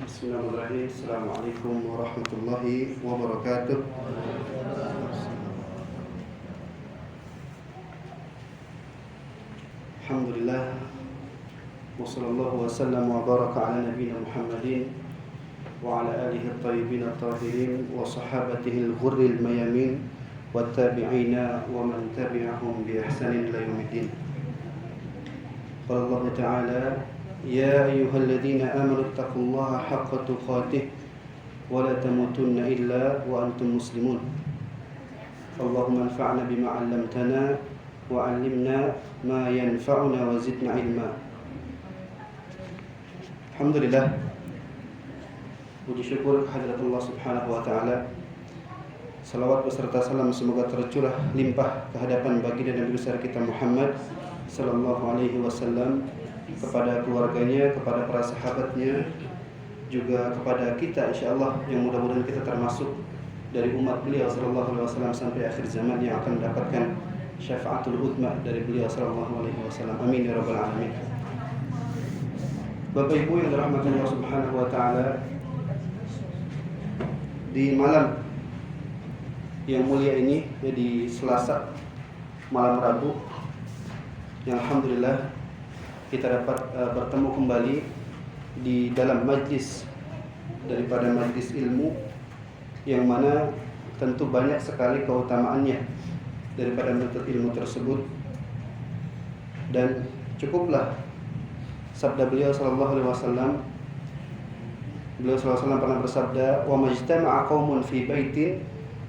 Bismillahirrahmanirrahim. Assalamualaikum warahmatullahi wabarakatuh. Alhamdulillah. Wassallallahu wasallam wa baraka ala nabiyyina Muhammadin wa ala alihi at-tayyibin at-tahirin wa sahabatihi al-ghurril mayamin wa tabi'ina wa man tabi'ahum bi ihsanin ila yaumiddin. Qala Allah Ta'ala: Ya ayyuhalladzina amanu taqullaha haqqa tuqatih wa la tamutunna illa wa antum muslimun. Allahumma anfa'na bima 'allamtana wa 'allimna ma yanfa'una wa zidna ilma. Alhamdulillah, puji syukur kehadirat Allah Subhanahu wa taala. Salawat beserta salam semoga tercurah limpah kehadapan baginda Nabi besar kita Muhammad sallallahu alaihi wasallam, kepada keluarganya, kepada para sahabatnya, juga kepada kita insyaallah yang mudah-mudahan kita termasuk dari umat beliau sallallahu alaihi wasallam sampai akhir zaman yang akan mendapatkan syafaatul uzma dari beliau sallallahu alaihi wasallam. Amin ya rabbal alamin. Bapak Ibu yang dirahmati Allah Subhanahu wa taala, di malam yang mulia ini, di Selasa malam Rabu, yang alhamdulillah kita dapat bertemu kembali di dalam majlis daripada majlis ilmu, yang mana tentu banyak sekali keutamaannya daripada menuntut ilmu tersebut. Dan cukuplah sabda beliau sallallahu alaihi wasallam. Beliau sallallahu alaihi wasallam pernah bersabda, "Wa majtama'a qaumun fi baitin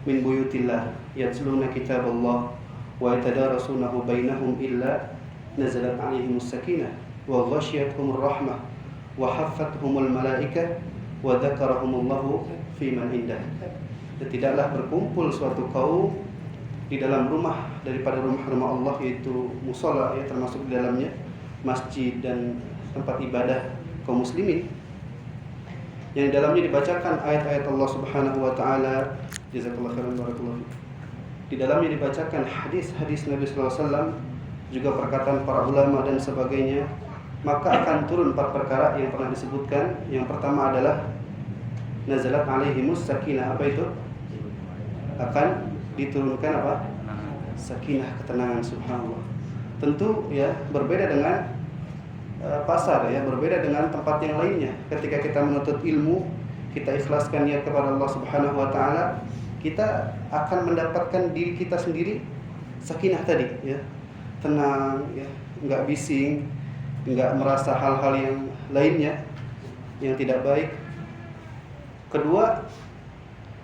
min buyutillah yatluna kitaballah wa yatadarasunahu bainahum illa nazalat 'alaihimus sakinah wa ghasyiyatuhumur rahmah wa haffathumul malaikah wa dzakarahumullahu fi man indah." Tidaklah berkumpul suatu kaum di dalam rumah daripada rumah-rumah Allah, yaitu mushola, ya, termasuk di dalamnya masjid dan tempat ibadah kaum muslimin, yang di dalamnya dibacakan ayat-ayat Allah Subhanahu wa taala. Jazakallahu khairan barakallahu. Di dalamnya dibacakan hadis-hadis Nabi sallallahu alaihi wasallam, juga perkataan para ulama dan sebagainya. Maka akan turun 4 perkara yang pernah disebutkan. Yang pertama adalah nazalat alaihimus sakinah. Apa itu? Akan diturunkan apa? Sakinah, ketenangan. Subhanallah. Tentu ya berbeda dengan pasar, ya, berbeda dengan tempat yang lainnya. Ketika kita menuntut ilmu, kita ikhlaskan niat kepada Allah Subhanahu wa taala, kita akan mendapatkan diri kita sendiri sakinah tadi, ya. Tenang, ya, enggak bising, enggak merasa hal-hal yang lainnya yang tidak baik. Kedua,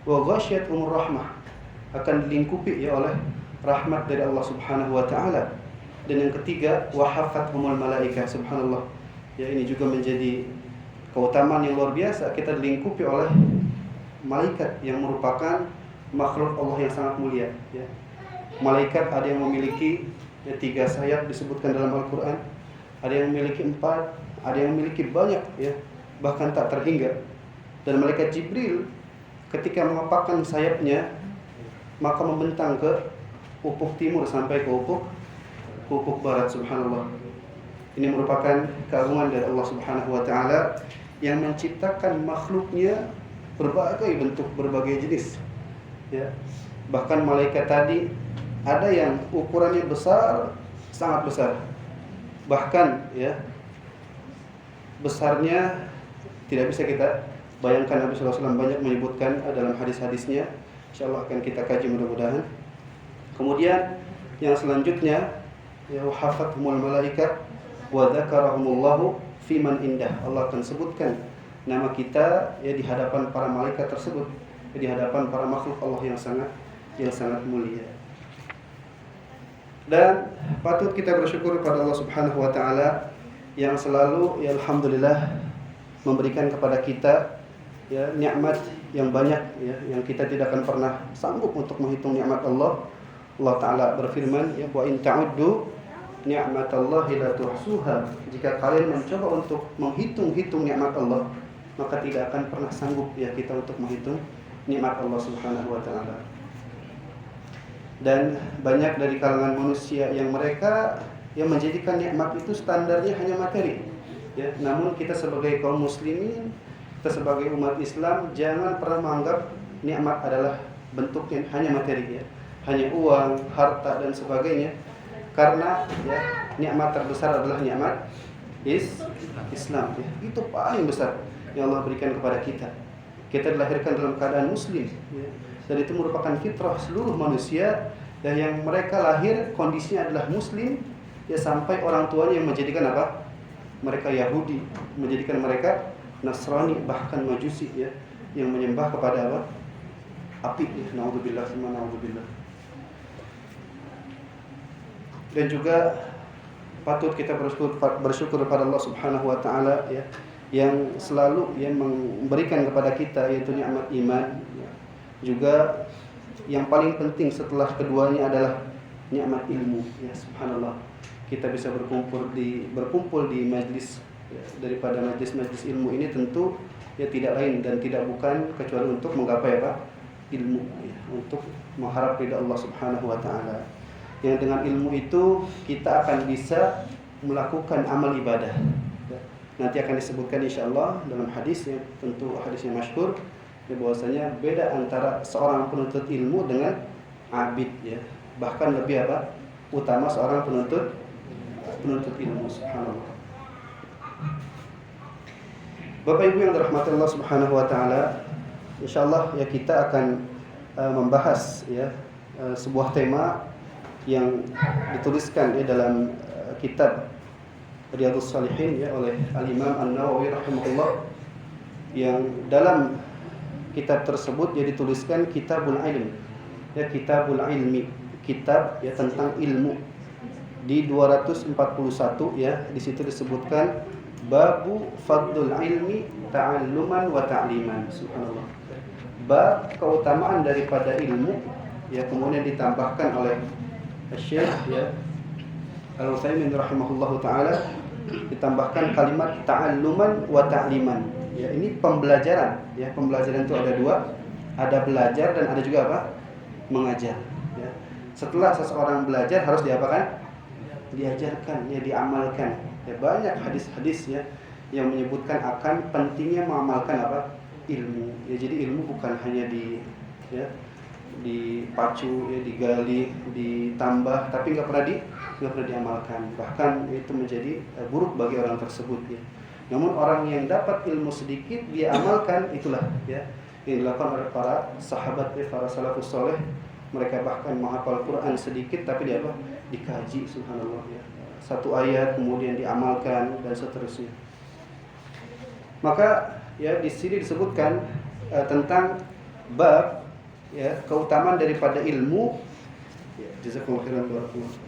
wa ghasyiyatuhumur rahmah, akan dilingkupi ya oleh rahmat dari Allah Subhanahu wa taala. Dan yang ketiga, wa haffathumul malaikah. Subhanallah. Ya, ini juga menjadi keutamaan yang luar biasa. Kita dilingkupi oleh malaikat yang merupakan makhluk Allah yang sangat mulia, ya. Malaikat ada yang memiliki 3 sayap disebutkan dalam Al-Quran, ada yang memiliki 4, ada yang memiliki banyak, ya, bahkan tak terhingga. Dan malaikat Jibril ketika mengepakkan sayapnya, maka membentang ke ufuk timur sampai ke ufuk barat. Subhanallah. Ini merupakan keagungan dari Allah Subhanahu wa taala yang menciptakan makhluknya berbagai bentuk, berbagai jenis, ya. Bahkan malaikat tadi ada yang ukurannya besar, sangat besar. Bahkan, ya, besarnya tidak bisa kita bayangkan. Nabi sallallahu alaihi wasallam banyak menyebutkan dalam hadis-hadisnya. Insyaallah akan kita kaji mudah-mudahan. Kemudian yang selanjutnya, ya, hafathumul malaikah wa dzakarahumullahu fi man indah. Allah akan sebutkan nama kita, ya, di hadapan para malaikat tersebut, di hadapan para makhluk Allah yang sangat mulia. Dan patut kita bersyukur kepada Allah Subhanahu wa taala yang selalu, ya, alhamdulillah, memberikan kepada kita, ya, nikmat yang banyak, ya, yang kita tidak akan pernah sanggup untuk menghitung nikmat Allah. Allah taala berfirman, ya, wa in ta'uddu ni'matallahi la tuhsuha. Jika kalian mencoba untuk menghitung-hitung nikmat Allah, maka tidak akan pernah sanggup, ya, kita untuk menghitung nikmat Allah Subhanahu wa taala. Dan banyak dari kalangan manusia yang mereka yang menjadikan nikmat itu standarnya hanya materi, ya. Namun kita sebagai kaum muslimin kita sebagai umat Islam jangan pernah menganggap nikmat adalah bentuknya hanya materi ya, hanya uang, harta dan sebagainya. Karena ya, nikmat terbesar adalah nikmat Islam ya. Itu paling besar yang Allah berikan kepada kita. Kita dilahirkan dalam keadaan muslim ya. Dan itu merupakan fitrah seluruh manusia dan yang mereka lahir kondisinya adalah muslim ya, sampai orang tuanya yang menjadikan apa? Mereka Yahudi, menjadikan mereka Nasrani, bahkan Majusi ya, yang menyembah kepada apa? Api ya. Naudzubillah, naudzubillah. Dan juga patut kita bersyukur kepada Allah Subhanahu wa taala ya, yang selalu yang memberikan kepada kita yaitu nikmat iman ya. Juga yang paling penting setelah keduanya adalah nikmat ilmu ya, subhanallah. Kita bisa berkumpul di majlis ya, daripada majlis-majlis ilmu ini tentu ya tidak lain dan tidak bukan kecuali untuk menggapai apa? Ilmu ya, untuk mengharap ridha Allah Subhanahu wa taala. Yang dengan ilmu itu kita akan bisa melakukan amal ibadah. Nanti akan disebutkan insyaallah dalam hadis yang tentu hadisnya masyhur ya, bahwasanya beda antara seorang penuntut ilmu dengan abid ya. Bahkan lebih apa? Utama seorang penuntut ilmu, subhanallah. Bapak Ibu yang dirahmati Allah Subhanahu wa taala, insyaallah ya kita akan membahas ya sebuah tema yang dituliskan ya dalam kitab Riyadhus Shalihin ya oleh Al-Imam An-Nawawi rahimahullah, yang dalam kitab tersebut ya dituliskan Kitabul Ilm ya, Kitabul Ilmi, kitab ya tentang ilmu. Di 241 ya di situ disebutkan babu fadlul ilmi ta'alluman wa ta'liman, subhanallah. Bab keutamaan daripada ilmu ya, kemudian ditambahkan oleh Syekh ya Al-Utsaimin rahimahullahu taala, ditambahkan kalimat ta'alluman wa ta'liman. Ya, ini pembelajaran ya. Pembelajaran itu ada dua, ada belajar dan ada juga apa? Mengajar ya. Setelah seseorang belajar harus diapakan? Diajarkan ya, diamalkan. Ya, banyak hadis-hadis ya yang menyebutkan akan pentingnya mengamalkan apa? Ilmu. Ya, jadi ilmu bukan hanya dipacu ya, digali, ditambah, tapi nggak pernah diamalkan. Bahkan itu menjadi buruk bagi orang tersebut ya. Namun orang yang dapat ilmu sedikit dia amalkan, itulah ya yang dilakukan oleh para sahabat ya, para salafus saleh. Mereka bahkan menghafal Quran sedikit tapi dia apa? Dikaji, subhanallah ya. Satu ayat kemudian diamalkan dan seterusnya. Maka ya di sini disebutkan tentang bab ya keutamaan daripada ilmu ya, jazakumullah khairan barakallahu.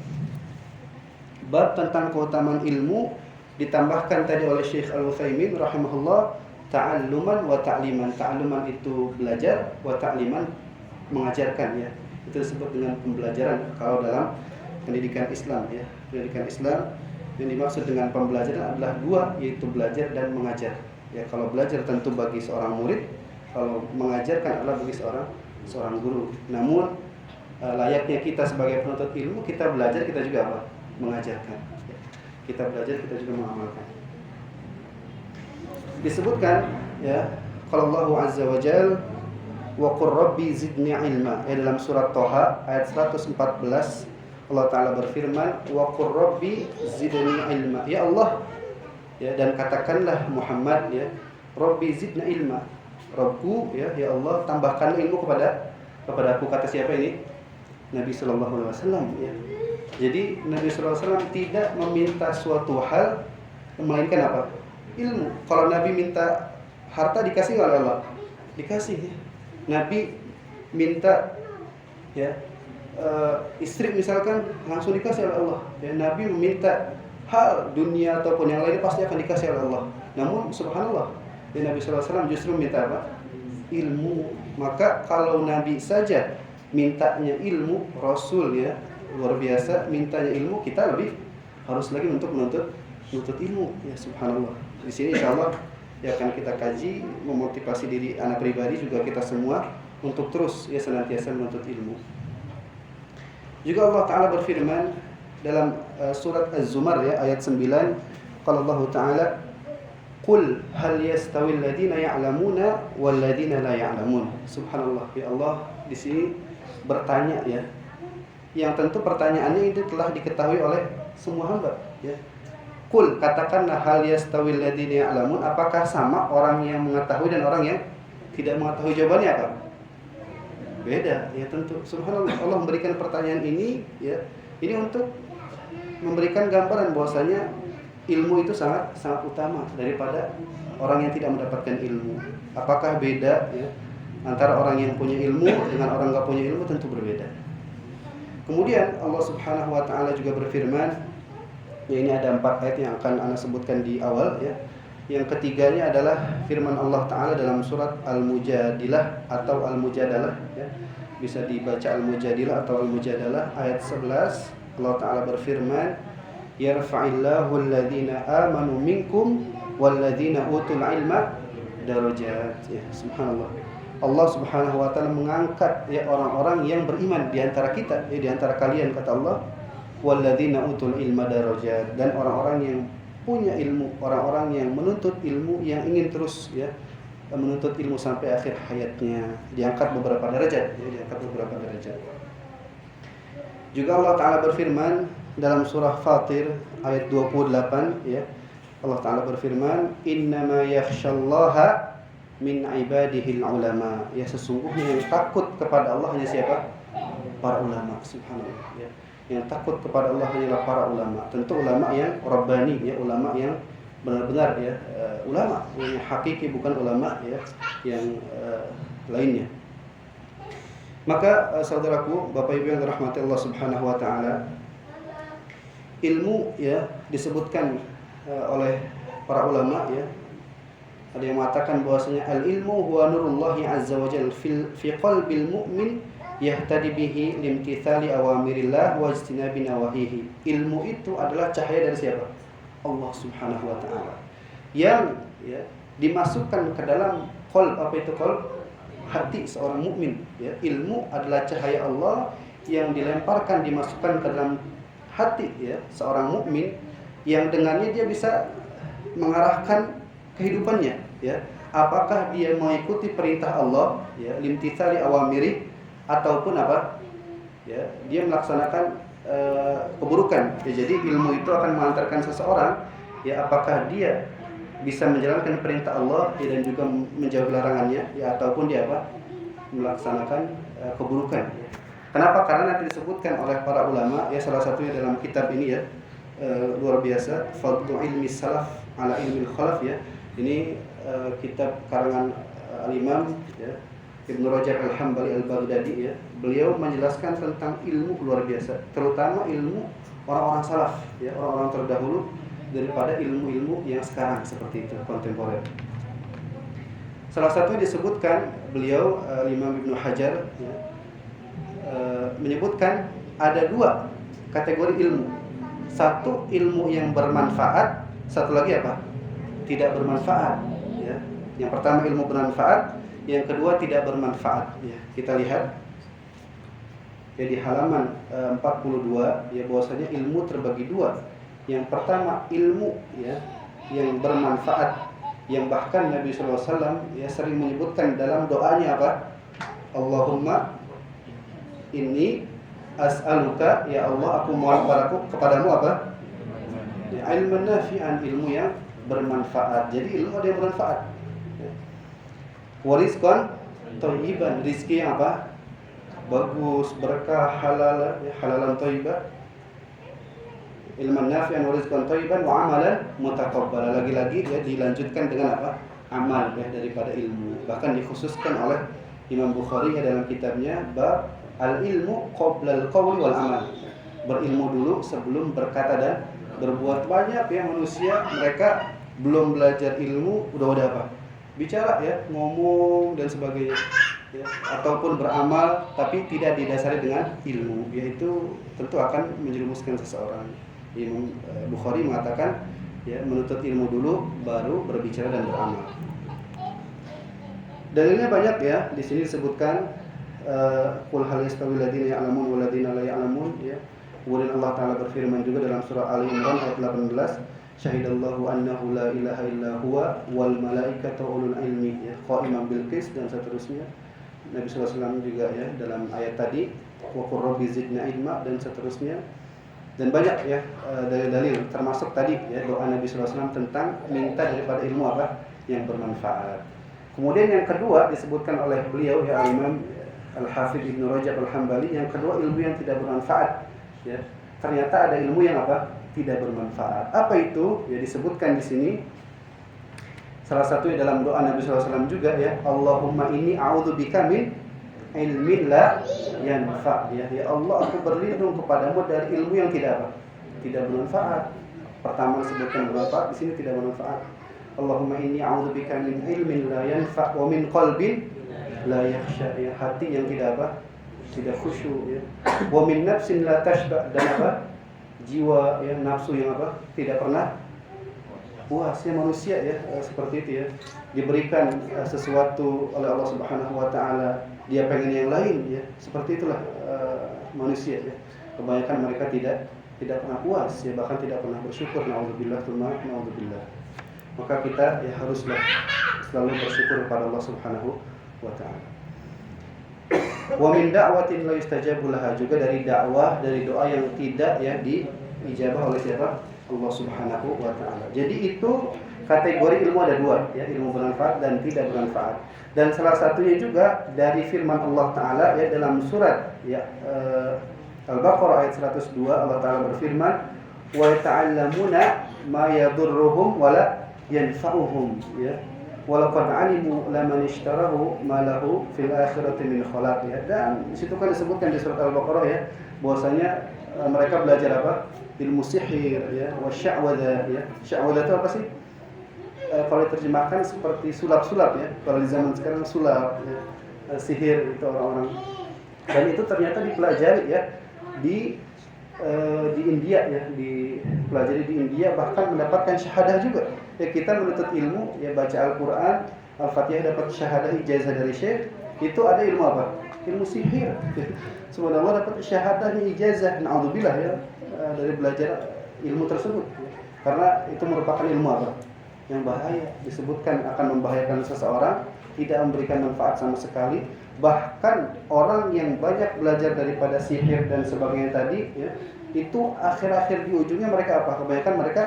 Bab tentang keutamaan ilmu ditambahkan tadi oleh Syekh Al-Utsaimin rahimahullah, ta'alluman wa ta'liman. Ta'alluman itu belajar, wa ta'liman mengajarkan ya. Itu disebut dengan pembelajaran kalau dalam pendidikan Islam ya. Pendidikan Islam yang dimaksud dengan pembelajaran adalah dua, yaitu belajar dan mengajar. Ya, kalau belajar tentu bagi seorang murid, kalau mengajarkan adalah bagi seorang guru. Namun layaknya kita sebagai penuntut ilmu, kita belajar, kita juga apa? Mengajarkan. Ya. Kita belajar, kita juga mengamalkan. Disebutkan ya, qala Allahu azza wa jalla wa qur rabbi zidni ilma. Ya, dalam surat Thaha ayat 114 Allah taala berfirman wa qur rabbi zidni ilma. Ya Allah ya, dan katakanlah Muhammad ya, rabbi zidni ilma. Rabbku ya Allah tambahkan ilmu kepada aku. Kata siapa ini? Nabi sallallahu alaihi wasallam ya. Jadi Nabi sallallahu alaihi wasallam tidak meminta suatu hal melainkan apa? Ilmu. Kalau Nabi minta harta dikasih oleh Allah? Dikasih ya. Nabi minta ya istri misalkan langsung dikasih oleh Allah. Ya, Nabi meminta hal dunia ataupun yang lain pasti akan dikasih oleh Allah. Namun subhanallah, ya, Nabi sallallahu alaihi wasallam justru minta apa? Ilmu. Maka kalau Nabi saja mintanya ilmu, Rasul ya luar biasa mintanya ilmu, kita lebih harus lagi untuk menuntut ilmu ya, subhanallah. Di sini insyaallah ya akan kita kaji, memotivasi diri anak pribadi juga kita semua untuk terus ya senantiasa menuntut ilmu. Juga Allah taala berfirman dalam surat Az-Zumar ya ayat 9, qala Allah taala Qul hal yastawil ladzina ya'lamuna wal ladzina la ya'lamun. Subhanallah, ya Allah di sini bertanya ya. Yang tentu pertanyaannya itu telah diketahui oleh semua hamba ya. Qul, katakanlah hal yastawil ladzina ya'lamun, apakah sama orang yang mengetahui dan orang yang tidak mengetahui? Jawabannya apa? Beda ya tentu. Subhanallah, Allah memberikan pertanyaan ini ya. Ini untuk memberikan gambaran bahwasanya ilmu itu sangat utama daripada orang yang tidak mendapatkan ilmu. Apakah beda ya antara orang yang punya ilmu dengan orang nggak punya ilmu? Tentu berbeda. Kemudian Allah Subhanahu wa taala juga berfirman, ya ini ada 4 ayat yang akan Ana sebutkan di awal ya. Yang ketiganya adalah firman Allah taala dalam surat Al-Mujadilah atau Al-Mujadalah ya. Bisa dibaca Al-Mujadilah atau Al-Mujadalah ayat 11. Allah taala berfirman, yarfa'illahu alladhina amanu minkum walladhina utul ilma darajat. Ya, subhanallah. Allah Subhanahu wa taala mengangkat ya orang-orang yang beriman di antara kita, ya di antara kalian kata Allah, walladhina utul ilma darajat, dan orang-orang yang punya ilmu, orang-orang yang menuntut ilmu, yang ingin terus ya menuntut ilmu sampai akhir hayatnya, diangkat beberapa derajat, ya diangkat beberapa derajat. Juga Allah taala berfirman dalam surah Fatir ayat 28 ya. Allah taala berfirman, "Innama yakhsyallaha min ibadihil ulama." Ya, sesungguhnya yang takut kepada Allah hanya siapa? Para ulama. Subhanallah ya. Yang takut kepada Allah hanyalah para ulama. Tentu ulama yang rabbani ya, ulama yang benar-benar ya, ulama yang hakiki, bukan ulama ya yang lainnya. Maka saudaraku, Bapak Ibu yang dirahmati Allah Subhanahu wa taala, ilmu ya disebutkan oleh para ulama ya. Ada yang mengatakan bahwasanya al-ilmu huwa nurullahi azza wa jalla fi qalbil mu'min yahtadi bihi limtithali awamirillah wa ijtinabi nawahihi. Ilmu itu adalah cahaya dari siapa? Allah Subhanahu wa taala. Yang ya dimasukkan ke dalam qalb. Apa itu qalb? Hati seorang mukmin ya. Ilmu adalah cahaya Allah yang dilemparkan, dimasukkan ke dalam hati ya seorang mukmin, yang dengannya dia bisa mengarahkan kehidupannya ya. Apakah dia mengikuti perintah Allah ya, limtithali awamiri, ataupun apa? Ya, dia melaksanakan keburukan. Ya, jadi ilmu itu akan mengantarkan seseorang ya, apakah dia bisa menjalankan perintah Allah ya, dan juga menjauhi larangannya ya, ataupun dia apa? Melaksanakan keburukan. Kenapa? Karena nanti disebutkan oleh para ulama ya, salah satunya dalam kitab ini ya, luar biasa, Fadlu Ilmi Salaf ala Ilmi Khalaf ya. Ini kitab karangan Al-Imam ya, Ibnu Rajab Al-Hambali Al-Baghdadi ya. Beliau menjelaskan tentang ilmu luar biasa, terutama ilmu orang-orang salaf ya, orang-orang terdahulu, daripada ilmu-ilmu yang sekarang seperti itu, kontemporer. Salah satu disebutkan beliau Imam Ibnu Hajar ya, menyebutkan ada 2 kategori ilmu. Satu ilmu yang bermanfaat, satu lagi apa? Tidak bermanfaat ya. Yang pertama ilmu bermanfaat, yang kedua tidak bermanfaat ya. Kita lihat ya di halaman 42 ya, bahwasanya ilmu terbagi 2. Yang pertama ilmu ya yang bermanfaat, yang bahkan Nabi SAW ya sering menyebutkan dalam doanya apa? Allahumma inni as'aluka, ya Allah aku mohon kepadamu apa? Ya, ilman nafi'an, ilmu yang bermanfaat. Jadi ilmu ada yang bermanfaat. Ya. Warizqan thayyiban, rizki yang apa? Bagus, berkah, halal, ya, halalan thayyibah. Ilman nafi'an wa rizqan thayyiban wa amalan mutaqabbala. Lagi-lagi ya dilanjutkan dengan apa? Amal ya, daripada ilmu. Bahkan dikhususkan oleh Imam Bukhari ya dalam kitabnya bab al-ilmu qabla al-qawli wal amal. Berilmu dulu sebelum berkata dan berbuat. Banyak ya manusia, mereka belum belajar ilmu udah apa? Bicara ya, ngomong dan sebagainya. Ya, ataupun beramal tapi tidak didasari dengan ilmu, yaitu tentu akan menjerumuskan seseorang. Imam Bukhari mengatakan ya, menuntut ilmu dulu baru berbicara dan beramal. Dalilnya banyak ya. Di sini disebutkan qul hal yastawil ladzina ya'lamun wal ladzina la ya'lamun ya. Kemudian Allah taala berfirman juga dalam surah Ali Imran ayat 18, syahidallahu annahu la ilaha illa huwa wal malaikatu ulul ilmi ya qa'iman bil qis dan seterusnya. Nabi sallallahu alaihi wasallam juga ya dalam ayat tadi wa qur rabbi zidna ilma dan seterusnya. Dan banyak ya dalil-dalil termasuk tadi ya doa Nabi sallallahu alaihi wasallam tentang minta daripada ilmu apa yang bermanfaat. Kemudian yang kedua disebutkan oleh beliau ya Imam Al-Hafidz Ibnu Rajab Al-Hambali, yang kedua ilmu yang tidak bermanfaat ya. Ternyata ada ilmu yang apa? Tidak bermanfaat. Apa itu? Ya disebutkan di sini. Salah satunya dalam doa Nabi sallallahu alaihi wasallam juga ya, Allahumma inni a'udzubika min ilmin la yanfa. Ya Allah, aku berlindung kepadamu dari ilmu yang tidak apa? Tidak bermanfaat. Pertama disebutkan bermanfaat, di sini tidak bermanfaat. Allahumma inni a'udzubika min ilmin la yanfa wa min qalbin la yakhsha, ya hati yang tidak apa? Tidak khusyuk ya. Wa min nafsin la tashba, dan apa? Jiwa ya, nafsu yang apa? Tidak pernah puas ya, manusia ya seperti itu ya. Diberikan sesuatu oleh Allah Subhanahu wa taala, dia pengen yang lain ya. Seperti itulah manusia ya. Kebanyakan mereka tidak pernah puas ya, bahkan tidak pernah bersyukur. Nauzubillah tsumma nauzubillah. Maka kita ya haruslah selalu bersyukur kepada Allah Subhanahu wa ta'ala. Wa min da'watin la yustajabu laha, juga dari dakwah, dari doa yang tidak ya diijabah oleh siapa? Allah Subhanahu wa ta'ala. Jadi itu kategori ilmu ada dua ya, ilmu bermanfaat dan tidak bermanfaat. Dan salah satunya juga dari firman Allah taala ya dalam surat ya Al-Baqarah ayat 102, Allah taala berfirman, wa ta'allamuna ma yadurruhum wala yanfa'uhum ya. Walaqad alimu laman ishtarahu ma lahu fil akhirati min khalaq ya. Dan di situ kan disebutkan di surat Al-Baqarah ya, bahwasanya mereka belajar apa? Ilmu sihir ya, wasya'wadha ya. Sya'wadha itu apa sih? Kalau diterjemahkan seperti sulap-sulap ya. Kalau di zaman sekarang sulap ya. Sihir itu orang-orang. Dan itu ternyata dipelajari ya di India ya, dipelajari di India, bahkan mendapatkan syahadah juga. Ya kita menuntut ilmu ya, baca Al-Qur'an, Al-Fatihah, dapat syahadah ijazah dari syekh, itu ada ilmu apa? Ilmu sihir. Subhanallah, dapat syahadah ijazah, naudzubillah ya, dari belajar ilmu tersebut. Karena itu merupakan ilmu apa? Yang bahaya, disebutkan akan membahayakan seseorang, tidak memberikan manfaat sama sekali. Bahkan orang yang banyak belajar daripada sihir dan sebagainya tadi ya, itu akhir-akhir di ujungnya mereka apa? Kebanyakan mereka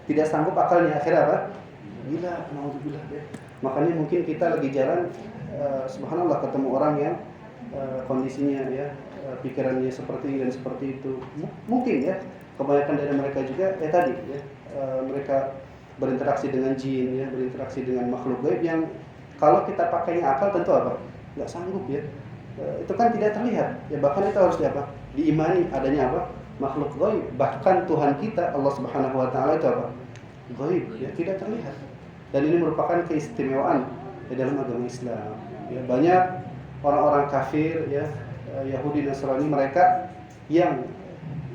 tidak sanggup akalnya, akhirnya apa? Gila, naudzubillah ya. Makanya mungkin kita lagi jalan subhanallah ketemu orang yang kondisinya ya, pikirannya seperti ini dan seperti itu. Mungkin ya, kebanyakan dari mereka juga tadi ya, mereka berinteraksi dengan jin ya, berinteraksi dengan makhluk gaib yang kalau kita pakainya akal tentu apa? Nggak sanggup ya. Itu kan tidak terlihat ya, bahkan itu harus apa? Diimani adanya apa? Makhluk gaib. Bahkan Tuhan kita Allah Subhanahu wa taala itu apa? Gaib ya, tidak terlihat. Dan ini merupakan keistimewaan ya, dalam agama Islam. Ya, banyak orang-orang kafir ya, Yahudi Nasrani, mereka yang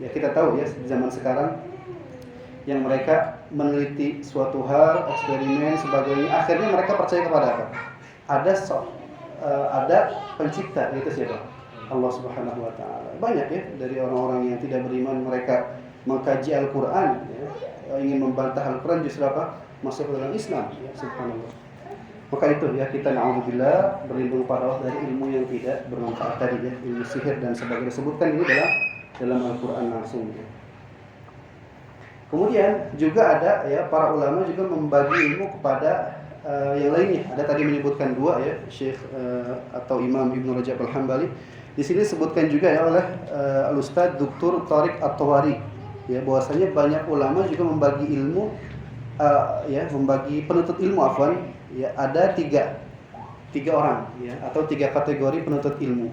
ya kita tahu ya zaman sekarang, yang mereka meneliti suatu hal, eksperimen sebagainya, akhirnya mereka percaya kepada apa? Ada pencipta, yaitu siapa? Allah Subhanahu wa taala. Banyak ya dari orang-orang yang tidak beriman, mereka mengkaji Al-Qur'an ya, ingin membantah Al-Qur'an, justru apa? Masuk ke dalam Islam ya, subhanallah. Maka itu ya, kita na'udzubillah berlindung pada Allah dari ilmu yang tidak bermanfaat tadi ya, ilmu sihir dan sebagainya, disebutkan ini dalam Al-Qur'an langsung ya. Kemudian juga ada ya, para ulama juga membagi ilmu kepada yang lainnya. Ada tadi menyebutkan dua ya, Syekh atau Imam Ibnu Rajab Al-Hambali. Di sini disebutkan juga ya oleh Al-Ustaz Dr. Thariq At-Tawari ya, bahwasanya banyak ulama juga membagi ilmu ya, membagi penuntut ilmu ya, ada tiga orang ya, atau tiga kategori penuntut ilmu.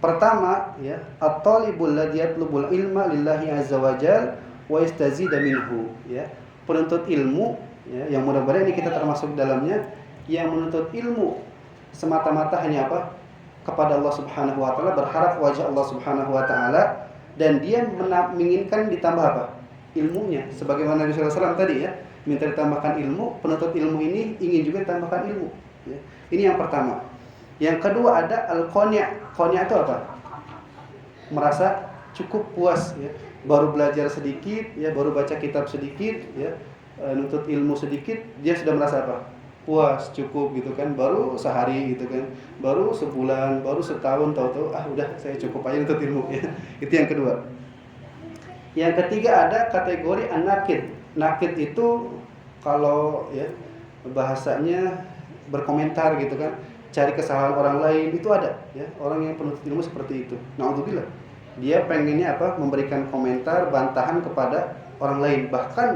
Pertama ya, at-talibul ladzi yatlubul ilma lillahi azza wajalla wa yastazida minhu ya, penuntut ilmu ya, yang mudah-mudahan ini kita termasuk dalamnya, yang menuntut ilmu semata-mata hanya apa? Kepada Allah Subhanahu wa taala, berharap wajah Allah Subhanahu wa taala, dan dia menginginkan ditambah apa? Ilmunya. Sebagaimana Nabi sallallahu alaihi wasallam tadi ya, minta ditambahkan ilmu, penuntut ilmu ini ingin juga ditambahkan ilmu ya. Ini yang pertama. Yang kedua ada al-qani'. Qani' itu apa? Merasa cukup puas ya. Baru belajar sedikit ya, baru baca kitab sedikit ya, nuntut ilmu sedikit dia sudah merasa apa? Puas, cukup gitu kan, baru sehari gitu kan, baru sebulan, baru setahun, tahu-tahu udah saya cukup aja nuntut ilmu ya. Itu yang kedua. Yang ketiga ada kategori an-nakid. Nakid itu kalau ya bahasanya berkomentar gitu kan, cari kesalahan orang lain, itu ada ya, orang yang penuntut ilmu seperti itu. Na'udzubillah. Dia pengennya apa? Memberikan komentar, bantahan kepada orang lain. Bahkan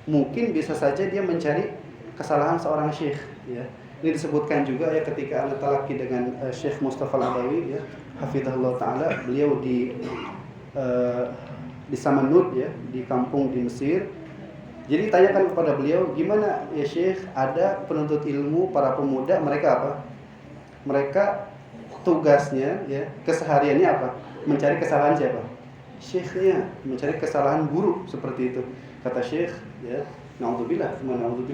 mungkin bisa saja dia mencari kesalahan seorang syekh ya. Ini disebutkan juga ya ketika ana talaqi dengan Syekh Mustafa Al-Adawi ya, hafizahullah taala, beliau di Samanud ya, di kampung di Mesir. Jadi tanyakan kepada beliau, gimana ya Syekh, ada penuntut ilmu para pemuda, mereka apa? Mereka tugasnya ya, kesehariannya apa? Mencari kesalahan siapa? Syekhnya, mencari kesalahan guru, seperti itu. Kata Syekh ya, naudzubillah,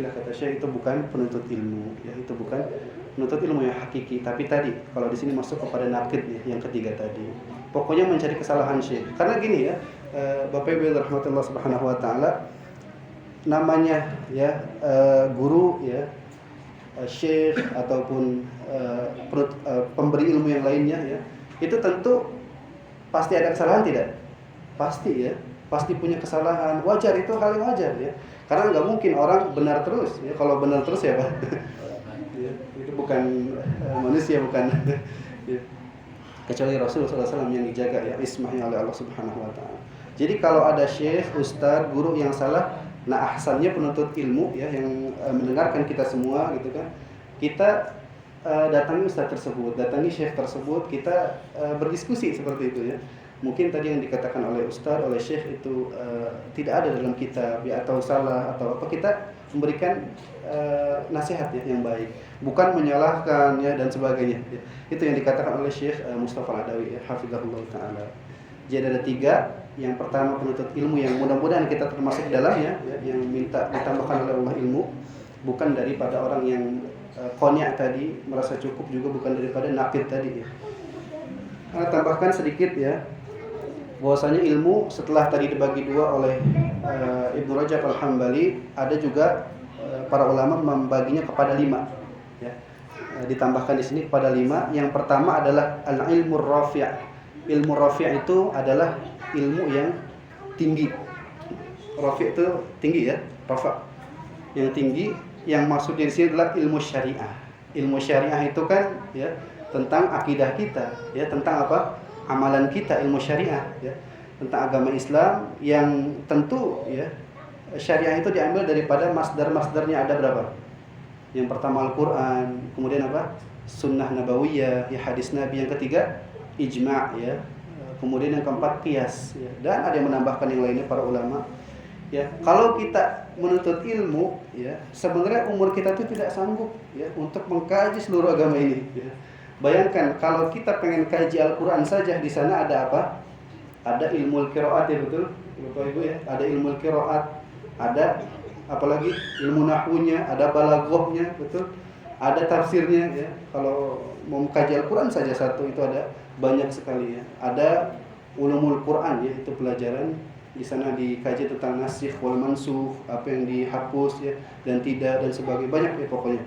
kata Syekh, itu bukan penuntut ilmu ya, itu bukan penuntut ilmu yang hakiki. Tapi tadi kalau di sini masuk kepada nakid ya, yang ketiga tadi. Pokoknya mencari kesalahan Syekh. Karena gini ya, Bapak Ibu rahmatullah subhanahu wa taala, namanya ya guru ya, syekh ataupun pemberi ilmu yang lainnya ya, itu tentu pasti ada kesalahan tidak? Pasti ya, pasti punya kesalahan. Wajar, itu hal yang wajar ya. Karena nggak mungkin orang benar terus ya. Kalau benar terus ya Pak, ya, itu bukan manusia, bukan ya. Kecuali Rasulullah SAW yang dijaga ya ismahnya oleh Allah Subhanahu wa taala. Jadi kalau ada syekh, ustadz, guru yang salah, nah ahsannya penuntut ilmu ya yang mendengarkan kita semua gitu kan, kita datangi ustadz tersebut, datangi syekh tersebut, kita berdiskusi seperti itu ya. Mungkin tadi yang dikatakan oleh ustadz, oleh syekh itu tidak ada dalam kitab ya, atau salah atau apa, kita memberikan nasihat ya yang baik, bukan menyalahkan ya dan sebagainya ya. Itu yang dikatakan oleh Syekh Mustafa Al-Adawi ya, hafizahullah taala. Jadi ada 3. Yang pertama penuntut ilmu yang mudah-mudahan kita termasuk dalamnya ya, yang minta ditambahkan oleh Allah ilmu, bukan daripada orang yang qani' tadi, merasa cukup, juga bukan daripada nakid tadi ya. Karena tambahkan sedikit ya, bahwasanya ilmu setelah tadi dibagi 2 oleh Ibnu Rajab Al-Hambali, ada juga para ulama membaginya kepada 5 ya. Ditambahkan di sini kepada 5. Yang pertama adalah al-ilmu rafi'. Ilmu rafi' itu adalah ilmu yang tinggi. Rafi' itu tinggi ya, rafa'. Yang tinggi, yang maksud di sini adalah ilmu syariah. Ilmu syariah itu kan ya tentang akidah kita, ya tentang apa? Amalan kita, ilmu syariah ya. Tentang agama Islam yang tentu ya syariah itu diambil daripada masdar-masdarnya ada berapa? Yang pertama Al-Quran, kemudian apa? Sunnah Nabawiyah, ya hadis Nabi. Yang ketiga ijma' ya. Kemudian yang keempat qiyas ya. Dan ada yang menambahkan yang lainnya para ulama. Ya, kalau kita menuntut ilmu ya, sebenarnya umur kita itu tidak sanggup ya untuk mengkaji seluruh agama ini ya. Bayangkan kalau kita pengen kaji Al-Quran saja, di sana ada apa? Ada ilmu qiraat ya, betul Bapak Ibu ya. Ada ilmu qiraat, ada apalagi ilmu nahwunya, ada balaghahnya, betul. Ada tafsirnya ya. Kalau mau mengkaji Al-Quran saja satu itu ada banyak sekali ya. Ada ulumul Quran ya, itu pelajaran di sana dikaji tentang nasikh wal mansukh, apa yang dihapus ya dan tidak dan sebagainya, banyak ya pokoknya.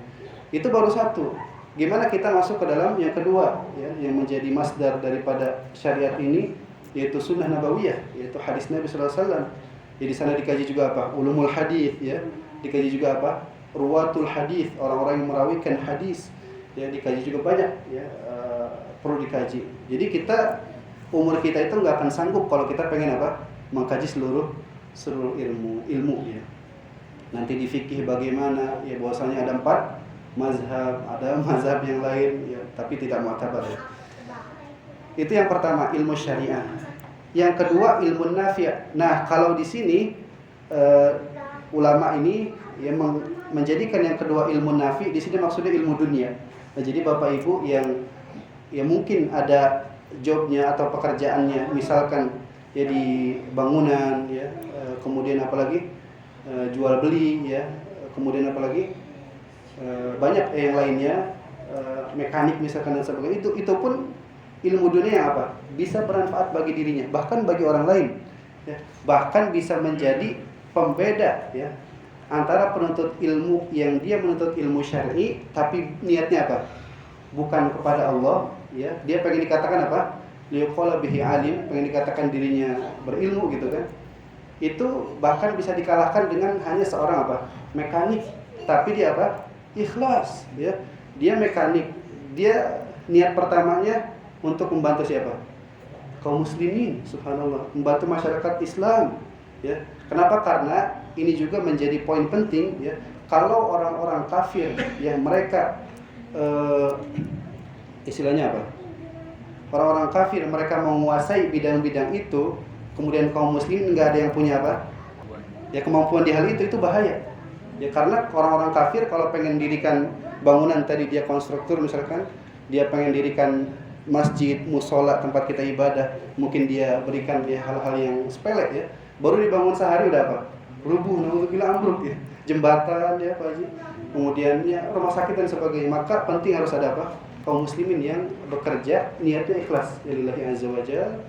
Itu baru satu. Gimana kita masuk ke dalam yang kedua ya, yang menjadi masdar daripada syariat ini, yaitu sunnah nabawiyah, yaitu hadis Nabi sallallahu alaihi wasallam. Ya, di sana dikaji juga apa? Ulumul hadis ya. Dikaji juga apa? Ruwatul hadis, orang-orang yang merawikan hadis. Ya, dikaji juga banyak ya, perlu dikaji. Jadi kita umur kita itu nggak akan sanggup kalau kita pengen apa? Mengkaji seluruh ilmu ya. Nanti di fikih bagaimana? Ya bahwasanya ada 4 mazhab, ada mazhab yang lain ya, tapi tidak mu'tabar ya. Itu yang pertama, ilmu syariah. Yang kedua, ilmu nafi'. Nah, kalau di sini ulama ini yang menjadikan yang kedua ilmu nafi', di sini maksudnya ilmu dunia. Nah, jadi Bapak Ibu yang ya mungkin ada jobnya atau pekerjaannya, misalkan ya di bangunan ya, kemudian apalagi jual beli ya, kemudian apalagi banyak yang lainnya, mekanik misalkan dan sebagainya, itu pun ilmu dunia yang apa? Bisa bermanfaat bagi dirinya, bahkan bagi orang lain ya. Bahkan bisa menjadi pembeda ya antara penuntut ilmu yang dia menuntut ilmu syar'i tapi niatnya apa? Bukan kepada Allah, ya. Dia pengen dikatakan apa? Liqala bihi alim, pengen dikatakan dirinya berilmu gitu kan. Itu bahkan bisa dikalahkan dengan hanya seorang apa? Mekanik, tapi dia apa? Ikhlas, ya. Dia mekanik. Dia niat pertamanya untuk membantu siapa? Kaum muslimin, subhanallah, membantu masyarakat Islam, ya. Kenapa? Karena ini juga menjadi poin penting, ya. Kalau orang-orang kafir, ya, mereka istilahnya apa? Orang-orang kafir mereka menguasai bidang-bidang itu, kemudian kaum muslimin nggak ada yang punya apa? Ya, kemampuan di hal itu bahaya. Ya, karena orang-orang kafir kalau pengen dirikan bangunan, tadi dia konstruktur misalkan, dia pengen dirikan masjid, musola, tempat kita ibadah, mungkin dia berikan dia hal-hal yang sepele, ya. Baru dibangun sehari udah apa? Rubuh, naudzubillah, ambruk, ya. Jembatan, ya Pak Haji. Kemudian ya rumah sakit dan sebagainya. Maka penting harus ada apa? Kaum muslimin yang bekerja niatnya ikhlas, ya lillahi azza wajalla.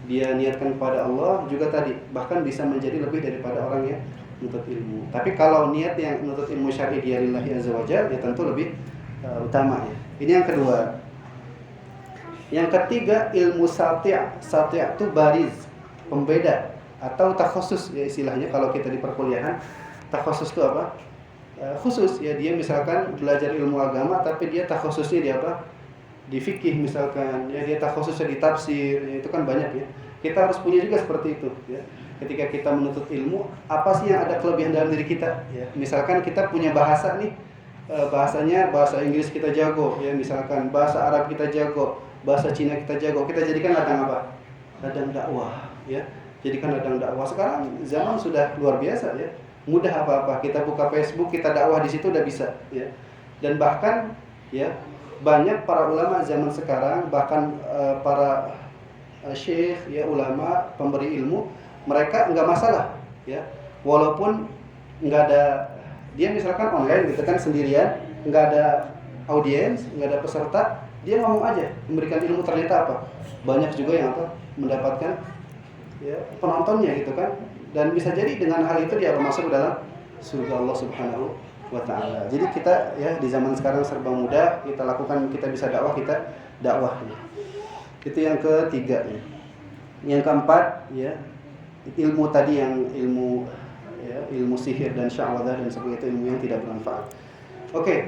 Dia niatkan kepada Allah juga tadi, bahkan bisa menjadi lebih daripada orang yang menuntut ilmu. Tapi kalau niat yang menuntut ilmu syar'i dia lillahi azza wajalla, ya tentu lebih utama, ya. Ini yang kedua. Yang ketiga, ilmu sati'. Sati' itu bariz, pembeda atau takhusus, ya istilahnya kalau kita di perkuliahan. Takhusus itu apa? Khusus, ya. Dia misalkan belajar ilmu agama tapi dia takhususnya di apa? Di fikih misalkan, ya. Dia takhususnya di tafsir, ya. Itu kan banyak, ya. Kita harus punya juga seperti itu, ya. Ketika kita menuntut ilmu, apa sih yang ada kelebihan dalam diri kita, ya. Misalkan kita punya bahasa nih, bahasanya bahasa Inggris kita jago, ya. Misalkan bahasa Arab kita jago, bahasa Cina kita jago, kita jadikan ladang apa? Ladang dakwah, ya. Jadikan ladang dakwah. Sekarang zaman sudah luar biasa, ya. Mudah apa-apa, kita buka Facebook, kita dakwah di situ udah bisa, ya. Dan bahkan, ya, banyak para ulama zaman sekarang, bahkan para syekh, ya, ulama pemberi ilmu, mereka nggak masalah, ya. Walaupun nggak ada, dia misalkan online gitu kan, sendirian, nggak ada audiens, nggak ada peserta, dia ngomong aja, memberikan ilmu, ternyata apa? Banyak juga yang apa? Mendapatkan, ya, penontonnya gitu kan. Dan bisa jadi dengan hal itu dia masuk dalam surga Allah Subhanahu wa taala. Jadi kita, ya, di zaman sekarang serba mudah, kita lakukan, kita bisa dakwah, kita dakwah. Itu yang ketiga, ya. Yang keempat, ya, ilmu tadi yang ilmu, ya, ilmu sihir dan sya'wadah dan sebagainya, itu ilmu yang tidak bermanfaat. Oke,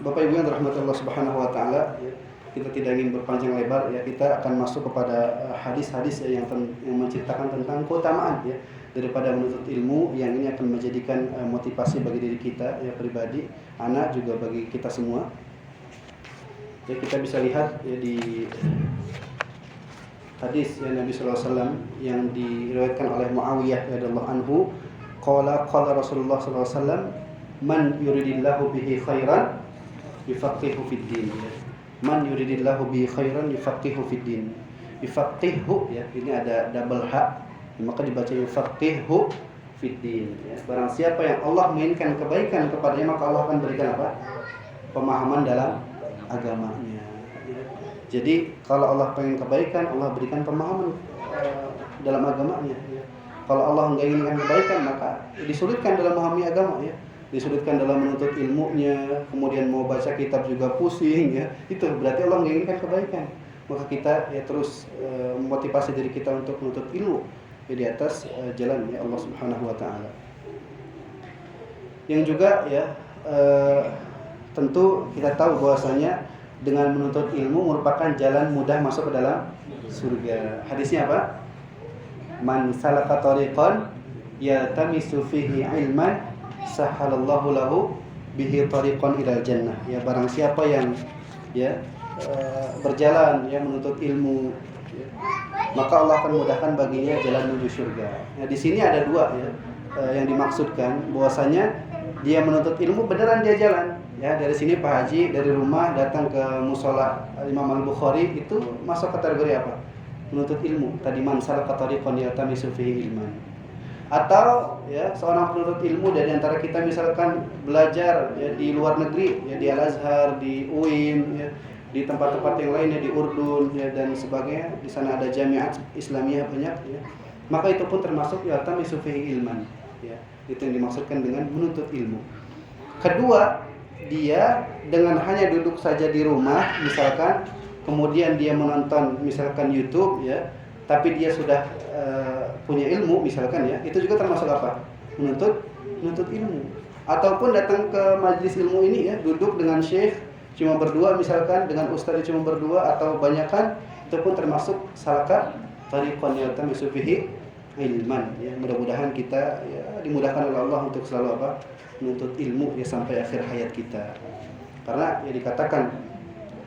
Bapak Ibu yang dirahmati Allah Subhanahu wa taala, ya, kita tidak ingin berpanjang lebar, ya. Kita akan masuk kepada hadis-hadis, ya, yang menceritakan tentang keutamaan, ya, daripada menuntut ilmu, yang ini akan menjadikan motivasi bagi diri kita, ya, pribadi, anak, juga bagi kita semua. Ya, kita bisa lihat, ya, di hadis, ya, Nabi sallallahu alaihi wasallam yang diriwayatkan oleh Muawiyah radhiyallahu anhu, qala Rasulullah sallallahu alaihi wasallam, man yuridillahu bihi khairan yufaqihu fid din. Man yuridillahu bihi khairan yufaqihu fid din. Yufaqihu, ya, ini ada double h, maka dibaca yufaqihu fid din, ya. Barang siapa yang Allah menginginkan kebaikan kepadanya, maka Allah akan berikan apa? Pemahaman dalam agamanya, ya. Jadi kalau Allah pengen kebaikan, Allah berikan pemahaman dalam agamanya, ya. Kalau Allah nggak inginkan kebaikan, maka disulitkan dalam memahami agama, ya. Disulitkan dalam menuntut ilmunya, kemudian mau baca kitab juga pusing, ya. Itu berarti Allah menginginkan kebaikan. Maka kita, ya, terus memotivasi diri kita untuk menuntut ilmu, ya, di atas jalan, ya, Allah Subhanahu wa taala. Yang juga, ya, tentu kita tahu bahwasanya dengan menuntut ilmu merupakan jalan mudah masuk ke dalam surga. Hadisnya apa? Man salaka tariqan yaltamisu fihi ilman sahalallahu lahu bihi tariqan ilal jannah. Ya, barang siapa yang, ya, berjalan, ya, menuntut ilmu, ya, maka Allah akan mudahkan baginya jalan menuju surga. Nah, di sini ada dua, ya, yang dimaksudkan, bahwasanya dia menuntut ilmu beneran dia jalan, ya. Dari sini Pak Haji dari rumah datang ke musola Imam Al-Bukhari, itu masuk kategori apa? Menuntut ilmu. Tadi man salaka tariqan yaltamisu fihi ilman. Atau, ya, seorang penuntut ilmu dari antara kita misalkan belajar, ya, di luar negeri, ya, di Al-Azhar, di UIN, ya, di tempat-tempat yang lainnya, di Urdun, ya, dan sebagainya. Di sana ada jamiat Islamiyah banyak, ya. Maka itu pun termasuk yaltamisu fihi ilman. ya. Itu yang dimaksudkan dengan menuntut ilmu. Kedua, dia dengan hanya duduk saja di rumah misalkan, kemudian dia menonton misalkan YouTube ya, tapi dia sudah punya ilmu misalkan ya, itu juga termasuk apa? Menuntut ilmu. Ataupun datang ke majelis ilmu ini ya, duduk dengan syekh cuma berdua misalkan, dengan ustaz cuma berdua atau banyakan, itu pun termasuk salaka tariqan yaltamisu fihi ilman ya. Mudah-mudahan kita ya dimudahkan oleh Allah untuk selalu apa? Menuntut ilmu ya sampai akhir hayat kita. Karena ya dikatakan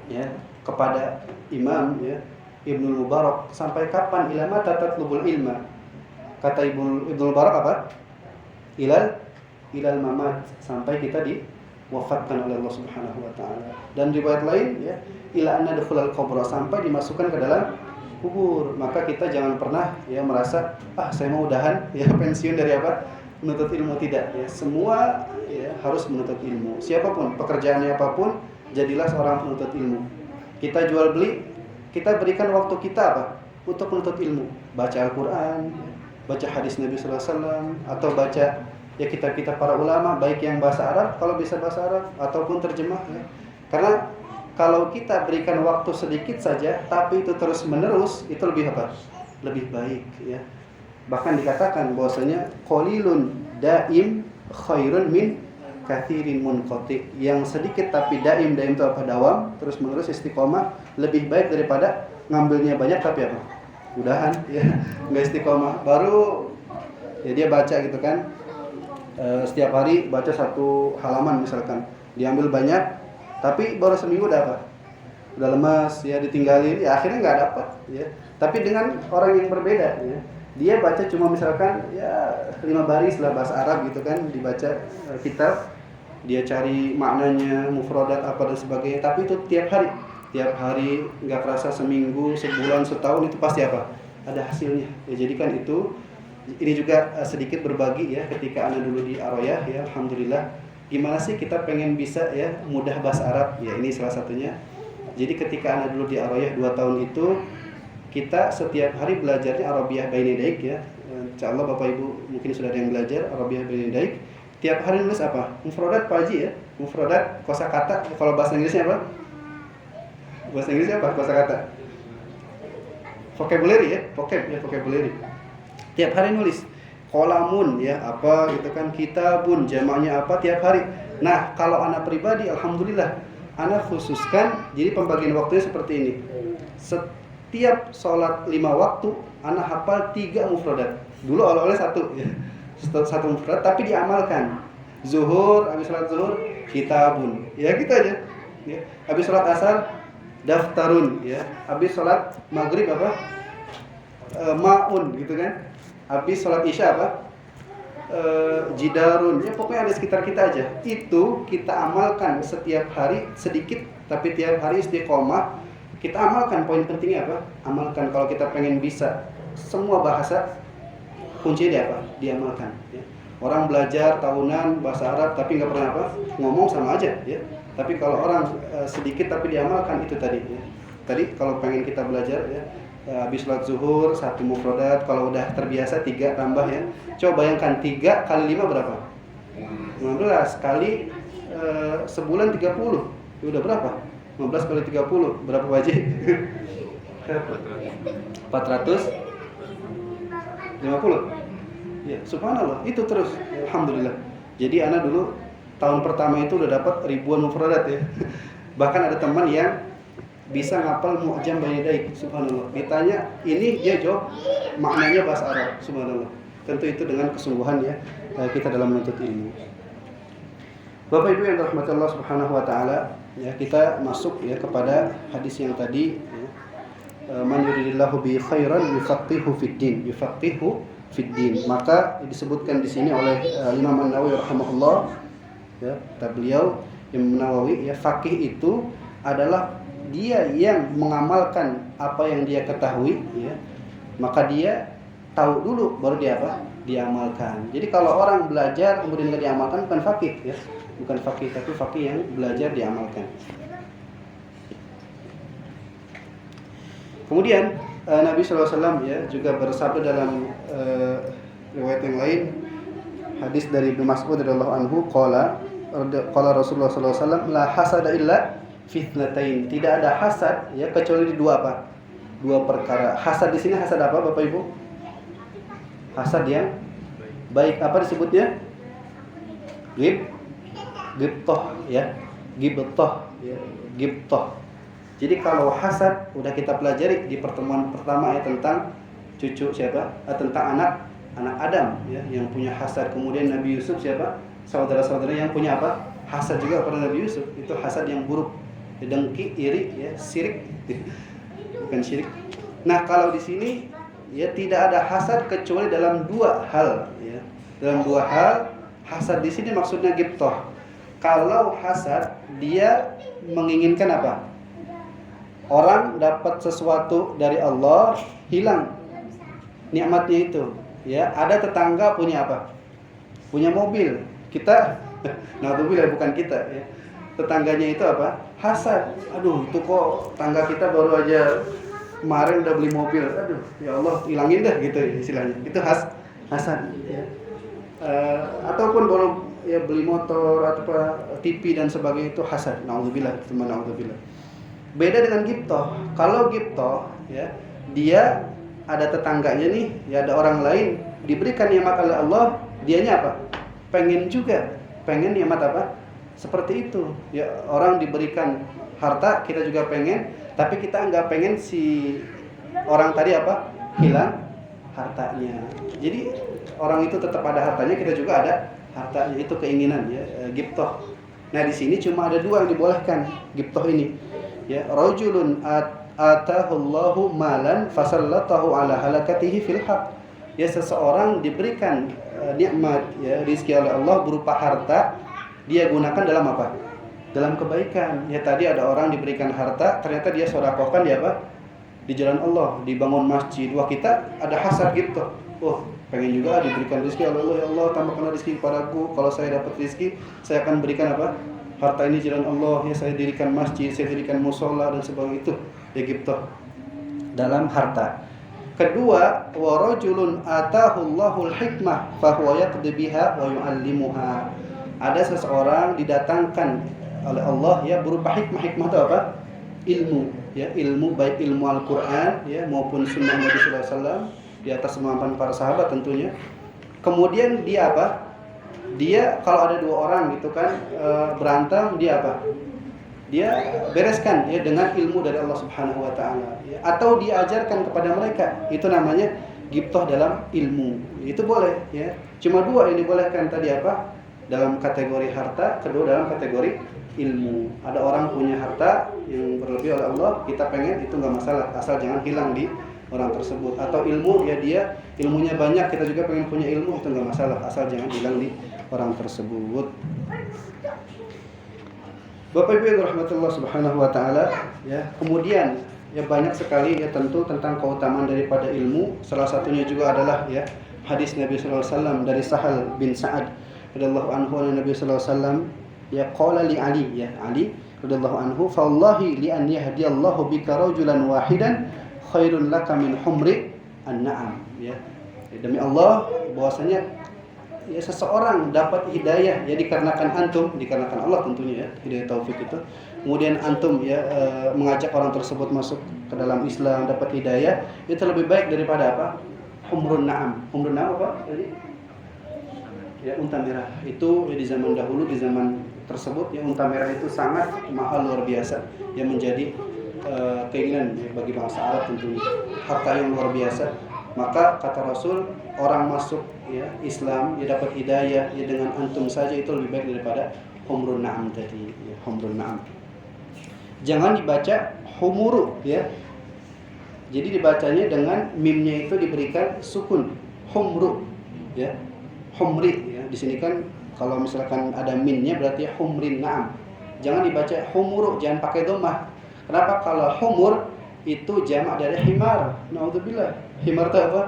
ya kepada Imam ya Ibnu Mubarak, sampai kapan ila mata tatlubul ilma? Kata Ibnu Mubarak apa? Ilal mamat, sampai kita diwafatkan oleh Allah Subhanahu wa taala. Dan riwayat lain ya, ila anna dukhulal qabr, sampai dimasukkan ke dalam kubur. Maka kita jangan pernah ya merasa saya mau udahan ya pensiun dari apa? Menuntut ilmu. Tidak ya. Semua ya harus menuntut ilmu. Siapapun, pekerjaannya apapun, jadilah seorang penuntut ilmu. Kita jual beli, kita berikan waktu kita apa? Untuk menuntut ilmu. Baca Al-Qur'an, baca hadis Nabi sallallahu alaihi wasallam, atau baca ya kitab-kitab para ulama, baik yang bahasa Arab kalau bisa bahasa Arab ataupun terjemah ya. Karena kalau kita berikan waktu sedikit saja tapi itu terus menerus, itu lebih apa? Lebih baik ya. Bahkan dikatakan bahwasanya qalilun daim khairun min katsirin munqati. Yang sedikit tapi daim itu apa? Dawam, terus menerus istiqomah, lebih baik daripada ngambilnya banyak tapi apa? Udahan ya, enggak istiqomah. Baru ya dia baca gitu kan. Setiap hari baca satu halaman misalkan, diambil banyak tapi baru seminggu udah apa? Udah lemas ya, ditinggalin ya, akhirnya nggak dapat ya. Tapi dengan orang yang berbeda ya, dia baca cuma misalkan ya 5 baris lah bahasa Arab gitu kan, dibaca kitab, dia cari maknanya, mufradat apa dan sebagainya, tapi itu tiap hari nggak kerasa seminggu, sebulan, setahun, itu pasti apa? Ada hasilnya ya. Jadikan itu. Ini juga sedikit berbagi ya, ketika ana dulu di Aroyah ya, alhamdulillah. Gimana sih kita pengen bisa ya mudah bahasa Arab ya, ini salah satunya. Jadi ketika ana dulu di Aroyah 2 tahun itu, kita setiap hari belajarnya Arabiyah Bainadaik ya. Insyaallah Bapak Ibu mungkin sudah ada yang belajar Arabiyah Bainadaik. Tiap hari nulis apa? Mufradat Pak Haji ya. Mufradat kosakata. Kalau bahasa Inggrisnya apa? Bahasa Inggrisnya apa? Kosakata. Vocabulary ya, vocabulary. Tiap hari nulis kolamun ya apa gitu kan, kitabun jamaknya apa tiap hari. Nah kalau anak pribadi alhamdulillah anak khususkan, jadi pembagian waktunya seperti ini. Setiap sholat 5 waktu anak hafal 3 mufradat. Dulu awal-awalnya 1 ya, 1 mufradat tapi diamalkan. Zuhur, habis sholat zuhur kitabun ya gitu aja ya. Habis sholat asar daftarun ya. Habis sholat maghrib apa? Maun gitu kan. Habis sholat isya apa? Jidarun ya, pokoknya ada sekitar kita aja. Itu kita amalkan setiap hari sedikit, tapi tiap hari istiqomah. Kita amalkan, poin pentingnya apa? Amalkan. Kalau kita pengen bisa semua bahasa, kuncinya dia apa? Diamalkan ya. Orang belajar tahunan bahasa Arab tapi nggak pernah apa? Ngomong sama aja ya. Tapi kalau orang sedikit tapi diamalkan, itu tadi ya. Tadi kalau pengen kita belajar ya, habis sholat zuhur 1 mufradat, kalau udah terbiasa 3 tambah ya. Coba bayangkan 3 kali 5 berapa? 15 kali sebulan 30. Ya udah berapa? 15 kali 30 berapa wajib? 450. Ya, subhanallah, itu terus. Alhamdulillah. Jadi anak dulu tahun pertama itu udah dapat ribuan mufradat ya. Bahkan ada teman yang bisa ngapal Mu'jam Bainadaik, subhanallah. Ditanya ini, dia jawab maknanya bahasa Arab, subhanallah. Tentu itu dengan kesungguhan ya kita dalam menuntut ilmu. Bapak Ibu yang dirahmati Allah Subhanahu wa taala, ya kita masuk ya kepada hadis yang tadi ya. Man yuridillahu bi khairan yufaqihu fid din, yufaqihu fid din. Maka disebutkan di sini oleh Imam An-Nawawi rahimahullah ya, kata beliau Imam Nawawi ya, faqih itu adalah dia yang mengamalkan apa yang dia ketahui ya, maka dia tahu dulu baru dia apa? Diamalkan. Jadi kalau orang belajar kemudian tidak diamalkan bukan faqih ya, bukan faqih, tapi faqih yang belajar diamalkan. Kemudian Nabi SAW ya juga bersabda dalam riwayat yang lain, Hadis dari Ibnu Mas'ud radhiyallahu anhu qala Rasulullah sallallahu alaihi wasallam la hasada illa fitnatain. Tidak ada hasad ya kecuali di dua apa? Dua perkara. Hasad di sini hasad apa Bapak Ibu? Hasad yang baik. Apa disebutnya? Ghibthah ya. Ghibthah ya. Ghibthah. Jadi kalau hasad udah kita pelajari di pertemuan pertama ya tentang cucu siapa? Tentang anak Adam ya yang punya hasad. Kemudian Nabi Yusuf siapa? Saudara-saudara yang punya apa? Hasad juga pada Nabi Yusuf. Itu hasad yang buruk. Dengki, iri ya, syirik. Bukan syirik. Nah, kalau di sini ya tidak ada hasad kecuali dalam dua hal ya. Dalam dua hal hasad di sini maksudnya ghibthah. Kalau hasad dia menginginkan apa? Orang dapat sesuatu dari Allah, hilang nikmatnya itu. Ya, ada tetangga punya apa? Punya mobil. Kita, naudzubillah bukan kita ya. Tetangganya itu apa? Hasad. Aduh, itu kok tangga kita baru aja kemarin udah beli mobil. Aduh, ya Allah, hilangin dah gitu istilahnya. Itu hasad ya. Ataupun baru ya beli motor atau TV dan sebagainya itu hasad. Naudzubillah, teman naudzubillah. Beda dengan ghibthah. Kalau ghibthah ya, dia ada tetangganya nih, ya ada orang lain diberikan nikmat oleh Allah, dianya apa? Pengen juga, pengen nikmat apa? Seperti itu. Ya, orang diberikan harta, kita juga pengen, tapi kita enggak pengen si orang tadi apa? Hilang hartanya. Jadi orang itu tetap ada hartanya, kita juga ada hartanya. Itu keinginan ya, ghibthah. Nah, di sini cuma ada dua yang dibolehkan ghibthah ini. Ya, rajulun atahullahu malan fasallatahu ala halakatihi fil haq. Ya, seseorang diberikan nikmat ya rezeki oleh Allah berupa harta, dia gunakan dalam apa? Dalam kebaikan. Ya, tadi ada orang diberikan harta, ternyata dia sedekahkan di apa? Di jalan Allah, dibangun masjid. Wah, kita ada hasad gitu. Oh, pengen juga diberikan rezeki oleh Allah. Ya Allah, tambahkanlah rezeki kepadaku. Kalau saya dapat rezeki, saya akan berikan apa? Harta ini jalan Allah, ya saya dirikan masjid, saya dirikan musola dan sebagainya. Itu ya ghibthah dalam harta. Kedua, wa rajulun atahullahul hikmah fa huwa yaqdi biha wa yu'allimuha. Ada seseorang didatangkan oleh Allah ya berupa hikmah. Hikmah itu apa? Ilmu ya, ilmu baik ilmu Al-Qur'an ya maupun sunnah Nabi sallallahu alaihi wasallam di atas kemampuan para sahabat tentunya. Kemudian dia apa? Dia kalau ada dua orang gitu kan berantem, dia apa? Dia bereskan ya dengan ilmu dari Allah Subhanahu wa taala ya. Atau diajarkan kepada mereka. Itu namanya ghibthah dalam ilmu. Itu boleh ya. Cuma dua yang dibolehkan tadi apa? Dalam kategori harta, kedua dalam kategori ilmu. Ada orang punya harta yang berlebih oleh Allah, kita pengen, itu enggak masalah, asal jangan hilang di orang tersebut. Atau ilmu ya, dia ilmunya banyak, kita juga pengen punya ilmu, itu enggak masalah, asal jangan hilang di orang tersebut. Bapak Ibu yang rahmatullah subhanahu wa ta'ala ya, kemudian ya banyak sekali ya tentu tentang keutamaan daripada ilmu. Salah satunya juga adalah ya hadis Nabi sallallahu alaihi wasallam dari Sahal bin Sa'ad radhiyallahu anhu, Nabi sallallahu alaihi wasallam ya qala li Ali ya, Ali radhiyallahu anhu, fa wallahi li an yahdiyallahu bika rajulan wahidan khairun laka min humri an-na'am ya. Demi Allah bahwasanya ya seseorang dapat hidayah ya dikarenakan antum, dikarenakan Allah tentunya ya, hidayah taufik itu. Kemudian antum ya mengajak orang tersebut masuk ke dalam Islam, dapat hidayah, itu lebih baik daripada apa? Humrun na'am. Humrun na'am apa? Jadi ya unta merah. Itu ya di zaman dahulu, di zaman tersebut ya unta merah itu sangat mahal luar biasa yang menjadi keinginan ya, bagi bangsa Arab tentunya. Harta yang luar biasa. Maka kata Rasul, orang masuk ya Islam, dia dapat hidayah ya dengan antum saja itu lebih baik daripada humrun na'am tadi ya, humrun na'am. Jangan dibaca humuru ya. Jadi dibacanya dengan mimnya itu diberikan sukun, humru ya. Humri ya. Di sini kan kalau misalkan ada minnya berarti humrin na'am. Jangan dibaca humuru, jangan pakai dhammah. Kenapa? Kalau humur itu jamak dari himar. Naudzubillah. Himar itu apa?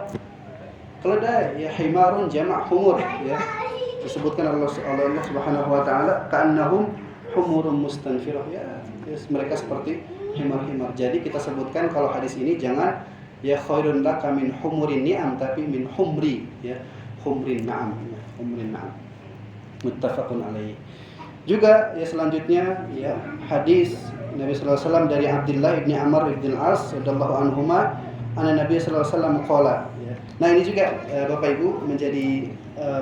Keledai. Ya, himarun jamak humur ya. Disebutkan oleh Allah Subhanahu wa taala ka'annahum humurun mustanfirah ya. Yes, mereka seperti himar-himar. Jadi kita sebutkan kalau hadis ini jangan ya khairun laka min humurin ni'am, tapi min humri ya. humrin na'am. Humrin na'am. Muttafaqun alaihi. Juga ya selanjutnya ya hadis Nabi sallallahu alaihi wasallam dari Abdullah bin Amr bin Al-As radhiyallahu anhuma anna Nabi sallallahu alaihi wasallam qala ya. Nah, ini juga Bapak Ibu menjadi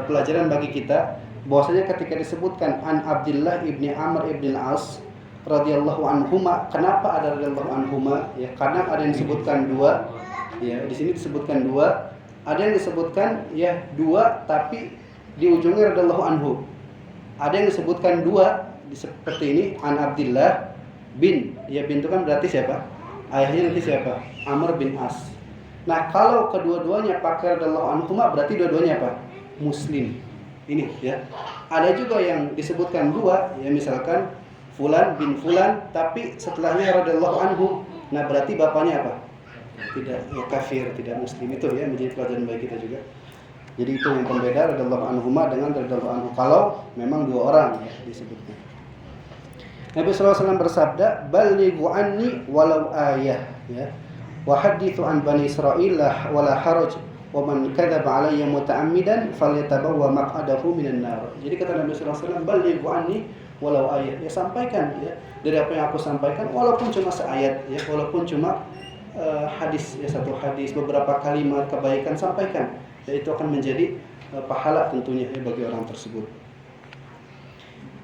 pelajaran bagi kita bahwasanya ketika disebutkan an Abdullah bin Amr bin Al-As radhiyallahu anhuma, kenapa ada radhiyallahu anhuma ya? Karena ada yang disebutkan dua ya, di sini disebutkan dua, ada yang disebutkan ya dua tapi di ujungnya radhiyallahu anhu. Ada yang disebutkan dua seperti ini an Abdullah bin, ya bin itu kan berarti siapa? Ayahnya nanti siapa? Amr bin As. Nah, kalau kedua-duanya pakai radhiyallahu anhuma berarti dua-duanya apa? Muslim. Ini ya. Ada juga yang disebutkan dua, ya misalkan Fulan bin Fulan tapi setelahnya radhiyallahu anhu. Nah, berarti bapaknya apa? Tidak, ya kafir, tidak muslim. Itu ya menjadi pelajaran bagi kita juga. Jadi itu yang pembeda radhiyallahu anhuma dengan radhiyallahu anhu kalau memang dua orang ya disebutnya. Nabi sallallahu alaihi wasallam bersabda, "Ballighu anni walau ayah." Ya. Wa hadithu an bani Israil wala haraj wa man kadzaba alayya muta'ammidan falyatabawwa maq'adahu minan nar. Jadi kata Nabi sallallahu alaihi wasallam, "Ballighu anni walau ayat." Ya sampaikan ya dari apa yang aku sampaikan walaupun cuma seayat ya, walaupun cuma hadis ya, satu hadis, beberapa kalimat kebaikan sampaikan. Ya, itu akan menjadi pahala tentunya ya, bagi orang tersebut.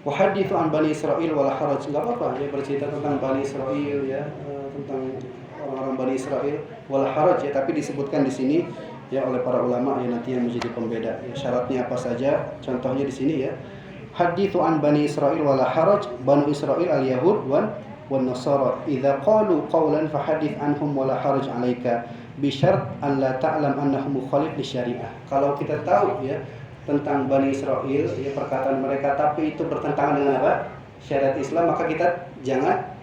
Wa hadithu an bani Israil wala haraj. Enggak apa-apa ya bercerita tentang Bani Israil ya, tentang orang-orang Bani Israil wala haraj ya, tapi disebutkan di sini ya oleh para ulama ya nanti yang menjadi pembeda. Ya, syaratnya apa saja? Contohnya di sini ya. Hadithu an bani Israil wala haraj, Banu Israil al-Yahud wan Nasara. Idza qalu qawlan fahadits anhum wala haraj 'alaika bi syart an la ta'lam annahum mukhalif li syariah. Kalau kita tahu ya tentang Bani Israil ya perkataan mereka tapi itu bertentangan dengan apa? Syariat Islam, maka kita jangan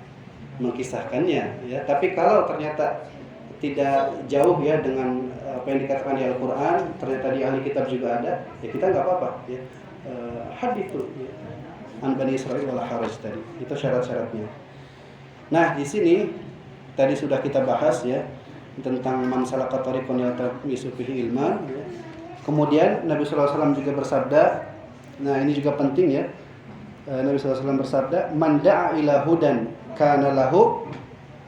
mengkisahkannya ya. Tapi kalau ternyata tidak jauh ya dengan apa yang dikatakan di Al-Qur'an, ternyata di ahli kitab juga ada, ya kita enggak apa-apa ya. Hadits itu ya. An Bani Israil wala haraj tadi. Itu syarat-syaratnya. Nah, di sini tadi sudah kita bahas ya tentang man salaka tariqan yaltamisu fihi ilman ya. Kemudian Nabi sallallahu alaihi wasallam juga bersabda, nah ini juga penting ya. Nabi sallallahu alaihi wasallam bersabda, "Man da'a ila hudan kana lahu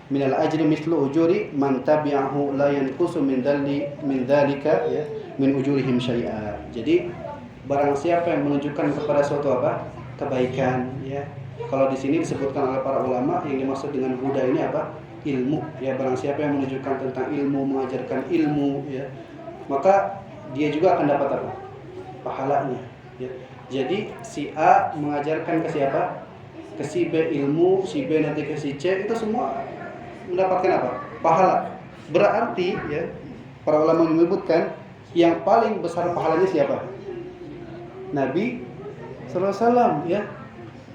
minal ajri mithlu ujuri man tabi'ahu la yanqusu min dzalika ya min ujurihim syai'a." Jadi barang siapa yang menunjukkan kepada suatu apa? Kebaikan ya. Kalau di sini disebutkan oleh para ulama yang dimaksud dengan huda ini apa? Ilmu ya. Barang siapa yang menunjukkan tentang ilmu, mengajarkan ilmu ya, maka dia juga akan dapat apa? Pahalanya ya. Jadi si A mengajarkan ke siapa? Ke si B ilmu, si B nanti ke si C, itu semua mendapatkan apa? Pahala. Berarti ya para ulama menyebutkan yang paling besar pahalanya siapa? Nabi sallallahu alaihi wasallam ya.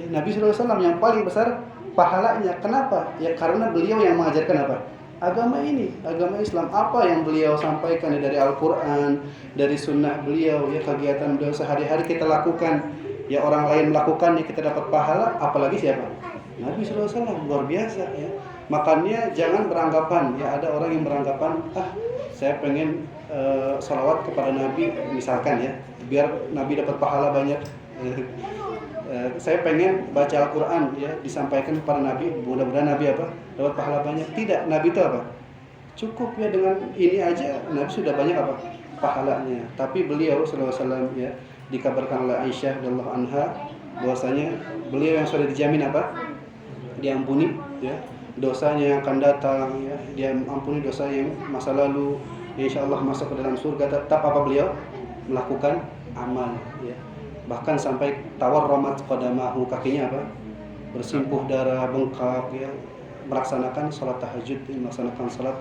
Nabi sallallahu alaihi wasallam yang paling besar pahalanya. Kenapa? Ya karena beliau yang mengajarkan apa? Agama ini, agama Islam. Apa yang beliau sampaikan dari Al-Qur'an, dari sunnah beliau ya, kegiatan beliau sehari-hari kita lakukan. Ya orang lain melakukannya kita dapat pahala, apalagi siapa? Nabi sallallahu alaihi wasallam, luar biasa ya. Makanya jangan beranggapan ya, ada orang yang beranggapan saya pengen salawat kepada Nabi misalkan ya, biar Nabi dapat pahala banyak. Saya pengen baca Al-Quran ya disampaikan kepada Nabi, mudah-mudahan Nabi apa? Dapat pahala banyak. Tidak, Nabi itu apa? Cukup ya dengan ini aja Nabi sudah banyak apa? Pahalanya. Tapi beliau sallallahu alaihi wasallam ya dikabarkan oleh Aisyah radhiyallahu anha bahwasanya beliau yang sudah dijamin apa? Diampuni ya dosanya yang akan datang ya, dia ampuni dosa yang masa lalu. Ya, insyaallah masuk ke dalam surga. Tetap apa beliau? Melakukan amal ya. Bahkan sampai tawar romat qadamahu, kakinya apa? Bersimpuh darah, bengkak ya, melaksanakan salat tahajud, melaksanakan salat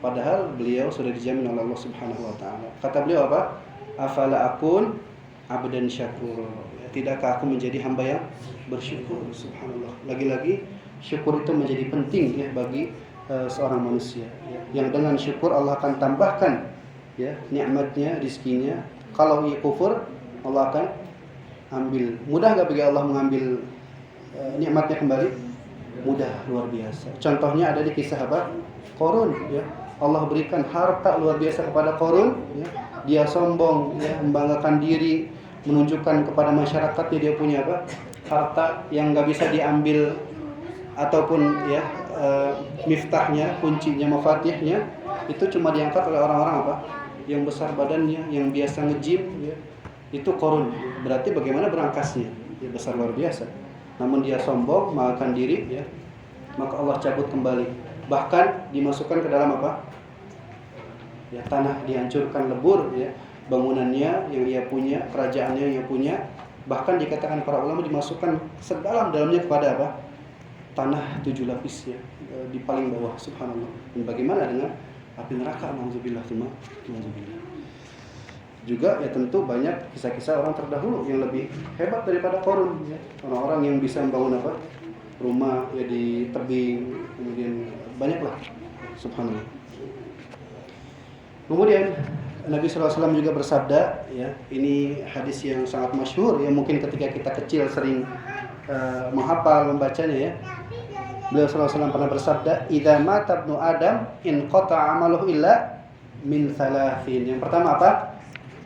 padahal beliau sudah dijamin oleh Allah Subhanahu wa taala. Kata beliau apa? Afala akun abdan syakur. Ya, tidakkah aku menjadi hamba yang bersyukur? Subhanallah. Lagi-lagi syukur itu menjadi penting ya bagi seorang manusia ya. Yang dengan syukur Allah akan tambahkan ya nikmatnya, rizkinya. Kalau ia kufur, Allah akan ambil. Mudah enggak bagi Allah mengambil nikmatnya kembali? Mudah, luar biasa. Contohnya ada di kisah apa? Qarun ya. Allah berikan harta luar biasa kepada Qarun, ya. Dia sombong, ya, membanggakan diri, menunjukkan kepada masyarakatnya dia punya apa? Harta yang nggak bisa diambil, ataupun ya miftahnya, kuncinya, mafatihnya itu cuma diangkat oleh orang-orang apa? Yang besar badannya, yang biasa nge-gym, ya. Itu Qarun. Berarti bagaimana berangkasnya? Ya, besar luar biasa. Namun dia sombong, mengangkat diri, ya. Maka Allah cabut kembali. Bahkan dimasukkan ke dalam apa? Ya, tanah dihancurkan lebur, ya. Bangunannya yang ia punya, kerajaannya yang ia punya, bahkan dikatakan para ulama dimasukkan sedalam-dalamnya kepada apa? Tanah 7 lapis, ya, di paling bawah. Subhanallah. Dan bagaimana dengan api neraka? Nauzubillah. Juga ya tentu banyak kisah-kisah orang terdahulu yang lebih hebat daripada Qarun, ya. Orang-orang yang bisa membangun apa? Rumah ya di tebing, kemudian banyaklah. Subhanallah. Kemudian Nabi SAW juga bersabda, ya, ini hadis yang sangat masyhur, yang mungkin ketika kita kecil sering menghafal, membacanya, ya. Beliau SAW pernah bersabda, "Idza mata ibnu Adam in qata'a amaluhu illa min thalathin." Yang pertama apa?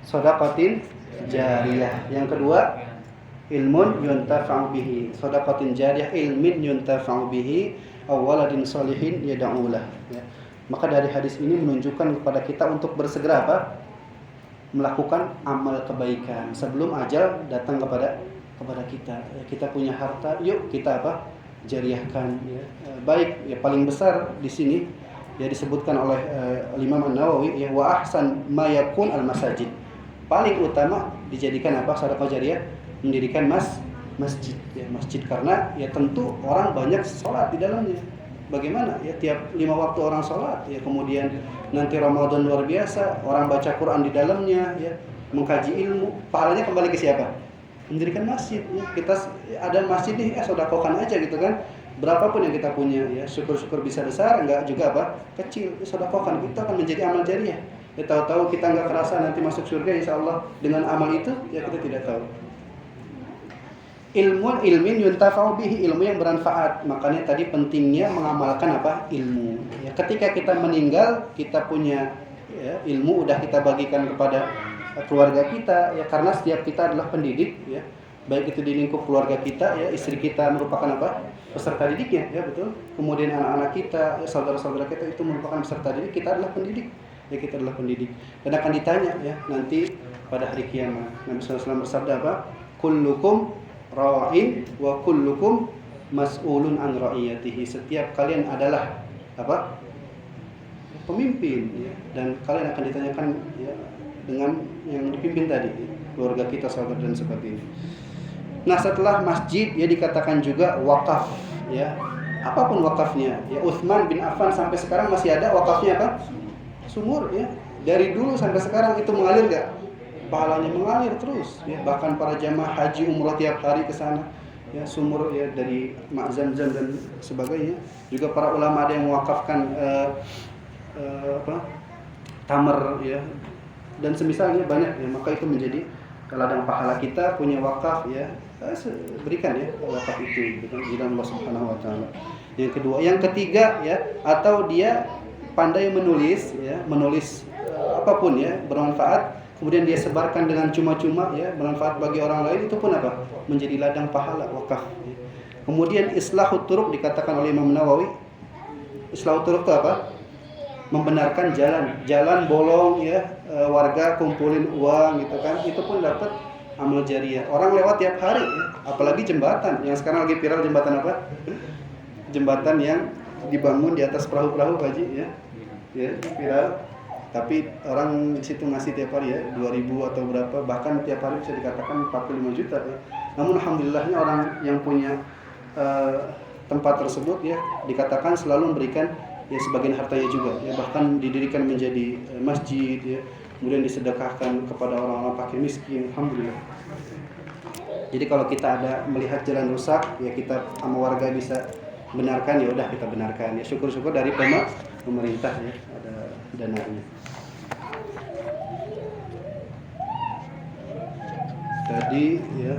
Shadaqatin jariyah. Yang kedua, ilmun yuntafa'u bihi. Shadaqatin jariyah, ilmin yuntafa'u bihi, aw waladin shalihin yad'u lah, ya. Maka dari hadis ini menunjukkan kepada kita untuk bersegera apa? Melakukan amal kebaikan sebelum ajal datang kepada kita. Ya, kita punya harta, yuk kita apa? Jariyahkan, ya. Baik, ya, paling besar di sini ya disebutkan oleh Imam An-Nawawi, ya, wa ahsan ma yakun al-masajid. Paling utama dijadikan apa? Sedekah jariyah, mendirikan masjid, ya, masjid karena ya tentu orang banyak sholat di dalamnya. Bagaimana ya tiap 5 waktu orang sholat, ya, kemudian nanti Ramadan luar biasa, orang baca Quran di dalamnya, ya, mengkaji ilmu, pahalanya kembali ke siapa? Mendirikan masjid, ya. Kita ada masjid nih, sedekahkan aja gitu kan. Berapapun yang kita punya, ya, syukur-syukur bisa besar, enggak juga apa? Kecil, ya, sedekahkan, itu akan menjadi amal jariyah. Ya, tahu-tahu kita enggak kerasa nanti masuk surga insyaallah dengan amal itu, ya kita tidak tahu. Ilmin yuntafa'u bihi, ilmu yang bermanfaat. Makanya tadi pentingnya mengamalkan apa? Ilmu. Ya, ketika kita meninggal, kita punya, ya, ilmu udah kita bagikan kepada keluarga kita, ya, karena setiap kita adalah pendidik, ya. Baik itu di lingkup keluarga kita, ya, istri kita merupakan apa? Peserta didiknya, ya, betul. Kemudian anak-anak kita, ya, saudara-saudara kita itu merupakan peserta didik, kita adalah pendidik. Ya, kita adalah pendidik. Dan akan ditanya, ya, nanti pada hari kiamat. Nabi SAW bersabda apa? Kullukum ra'in wa kullukum mas'ulun an ra'iyatihi. Setiap kalian adalah apa? Pemimpin, ya, dan kalian akan ditanyakan, ya, dengan yang dipimpin tadi, ya, keluarga kita, sahabat dan sebagainya. Nah, setelah masjid ya dikatakan juga wakaf, ya. Apapun wakafnya, ya, Utsman bin Affan sampai sekarang masih ada wakafnya apa? Sumur, ya. Dari dulu sampai sekarang itu mengalir enggak? Pahalanya mengalir terus, ya. Bahkan para jamaah haji umrah tiap hari ke sana, ya, sumur, ya, dari mak Zamzam dan sebagainya. Juga para ulama ada yang mewakafkan tamar, ya, dan semisalnya banyak, ya. Maka itu menjadi ladang pahala kita, punya wakaf, ya, berikan, ya, wakaf itu di dalam Allah Subhanahu wa taala. Yang kedua, yang ketiga, ya, atau dia pandai menulis, ya, menulis apapun, ya, bermanfaat, kemudian dia sebarkan dengan cuma-cuma, ya, bermanfaat bagi orang lain, itu pun apa? Menjadi ladang pahala wakaf, ya. Kemudian islahut turuq dikatakan oleh Imam Nawawi. Islahut turuq itu apa? Membenarkan jalan bolong, ya, warga kumpulin uang gitu kan, itu pun dapat amal jariyah. Orang lewat tiap hari, ya. Apalagi jembatan yang sekarang lagi viral, jembatan apa? Jembatan yang dibangun di atas perahu-perahu, Haji, ya. Ya, viral. Tapi orang di situ ngasih tiap hari, ya, 2.000 atau berapa, bahkan tiap hari bisa dikatakan 45 juta, ya. Namun alhamdulillahnya orang yang punya tempat tersebut, ya, dikatakan selalu memberikan, ya, sebagian hartanya juga, ya, bahkan didirikan menjadi masjid, ya, kemudian disedekahkan kepada orang-orang fakir miskin. Alhamdulillah. Jadi kalau kita ada melihat jalan rusak, ya, kita sama warga bisa benarkan, ya udah kita benarkan, ya, syukur-syukur dari pemerintah, ya, ada dananya. Tadi, ya,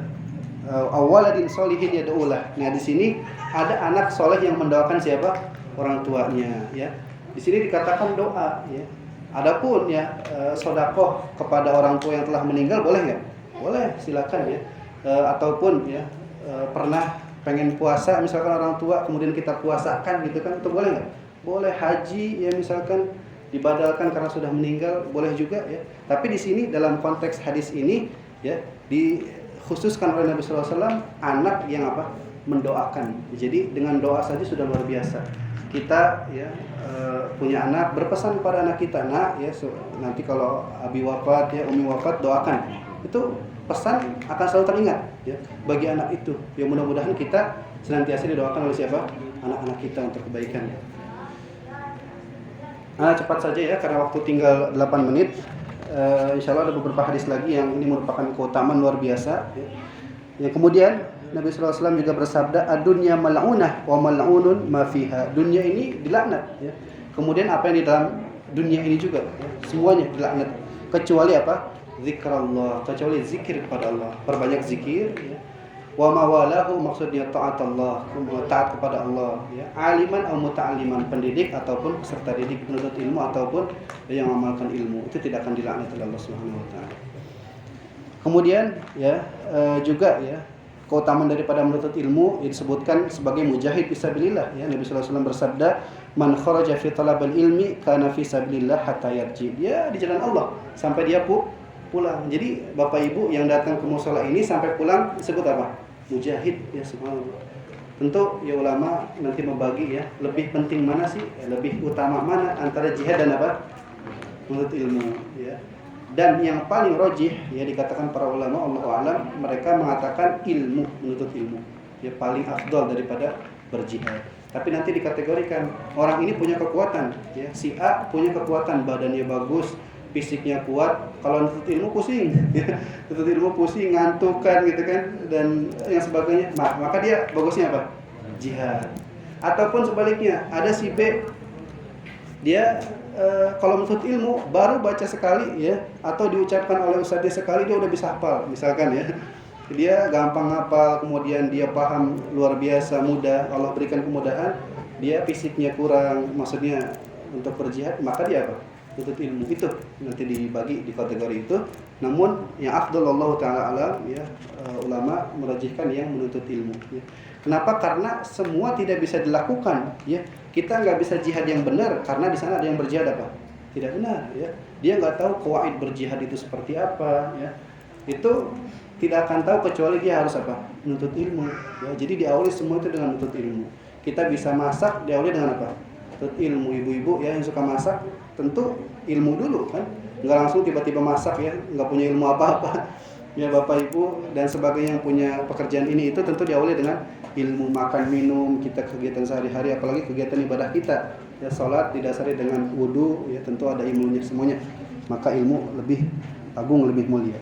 awaladin sholihin yad'ulah. Nah, di sini ada anak soleh yang mendoakan siapa? Orang tuanya, ya. Di sini dikatakan doa, ya. Adapun ya sedekah kepada orang tua yang telah meninggal boleh nggak? Boleh, silakan ya. Ataupun ya pernah pengen puasa misalkan orang tua kemudian kita puasakan gitu kan, itu boleh nggak? Boleh. Haji ya misalkan dibadalkan karena sudah meninggal, boleh juga ya. Tapi di sini dalam konteks hadis ini ya dikhususkan oleh Nabi SAW anak yang apa? Mendoakan. Jadi dengan doa saja sudah luar biasa. Kita ya punya anak, berpesan kepada anak kita, nak ya nanti kalau abi wafat ya umi wafat doakan. Itu pesan akan selalu teringat ya bagi anak itu. Ya mudah-mudahan kita senantiasa didoakan oleh siapa? Anak-anak kita untuk kebaikan. Nah, cepat saja ya karena waktu tinggal 8 menit. Insya Allah ada beberapa hadis lagi yang ini merupakan keutamaan luar biasa ya. Yang kemudian Nabi SAW juga bersabda, ad-dunya mal'unah wa mal'unun ma fiha. Dunia ini dilaknat ya. Kemudian apa yang di dalam dunia ini juga ya, semuanya dilaknat kecuali apa? Zikrullah, kecuali zikir kepada Allah. Perbanyak zikir ya. Wa mawalahu maksudnya taat Allah, taat kepada Allah ya. Aliman atau muta'alliman, pendidik ataupun peserta didik, penuntut ilmu ataupun yang mengamalkan ilmu, itu tidak akan dilaknat oleh Allah Subhanahu wa taala. Kemudian ya juga ya keutamaan daripada menuntut ilmu disebutkan sebagai mujahid fisabilillah ya. Nabi sallallahu alaihi wasallam bersabda, "Man kharaja fi talabil ilmi kana fi sabilillah hatta yarji." Dia di jalan Allah sampai dia pulang. Jadi Bapak Ibu yang datang ke mushola ini sampai pulang disebut apa? Mujahid ya, subhanallah. Tentu ya ulama nanti membagi ya, lebih penting mana sih? Lebih utama mana antara jihad dan apa? Menuntut ilmu ya. Dan yang paling rajih ya dikatakan para ulama Allahu a'lam, mereka mengatakan ilmu, menuntut ilmu ya paling afdal daripada berjihad. Tapi nanti dikategorikan orang ini punya kekuatan ya, si A punya kekuatan, badannya bagus, fisiknya kuat, kalau menuntut ilmu pusing ya. Menuntut ilmu pusing, ngantuk kan gitu kan dan yang sebagainya. Maka dia bagusnya apa? Jihad. Ataupun sebaliknya, ada si B dia kalau menuntut ilmu baru baca sekali ya atau diucapkan oleh ustadznya sekali dia udah bisa hafal misalkan ya. Dia gampang hafal, kemudian dia paham luar biasa, mudah, Allah berikan kemudahan, dia fisiknya kurang, maksudnya untuk berjihad, maka dia apa? Menuntut ilmu. Itu nanti dibagi di kategori itu. Namun yang afdal Allah taala alam ya ulama merajihkan yang menuntut ilmu ya. Kenapa? Karena semua tidak bisa dilakukan ya. Kita nggak bisa jihad yang benar karena di sana ada yang berjihad apa? Tidak benar ya. Dia nggak tahu qawaid berjihad itu seperti apa ya. Itu tidak akan tahu kecuali dia harus apa? Menuntut ilmu ya. Jadi diawali semua itu dengan menuntut ilmu. Kita bisa masak diawali dengan apa? Menuntut ilmu. Ibu-ibu ya yang suka masak tentu ilmu dulu kan. Nggak langsung tiba-tiba masak ya, nggak punya ilmu apa-apa. Ya Bapak Ibu dan sebagainya yang punya pekerjaan ini itu tentu diawali dengan ilmu, makan minum, kita kegiatan sehari-hari, apalagi kegiatan ibadah kita ya, salat didasari dengan wudu ya, tentu ada ilmunya semuanya, maka ilmu lebih agung, lebih mulia.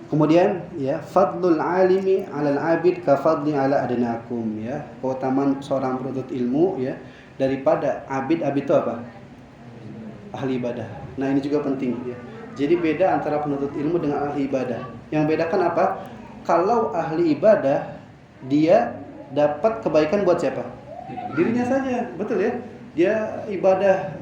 Kemudian ya fadlul alimi 'alal 'abid ka fadli 'ala adnakum ya, keutamaan seorang penuntut ilmu ya daripada abid itu apa? Ahli ibadah. Nah ini juga penting ya. Jadi beda antara penuntut ilmu dengan ahli ibadah. Yang bedakan apa? Kalau ahli ibadah dia dapat kebaikan buat siapa? Dirinya saja, betul ya. Dia ibadah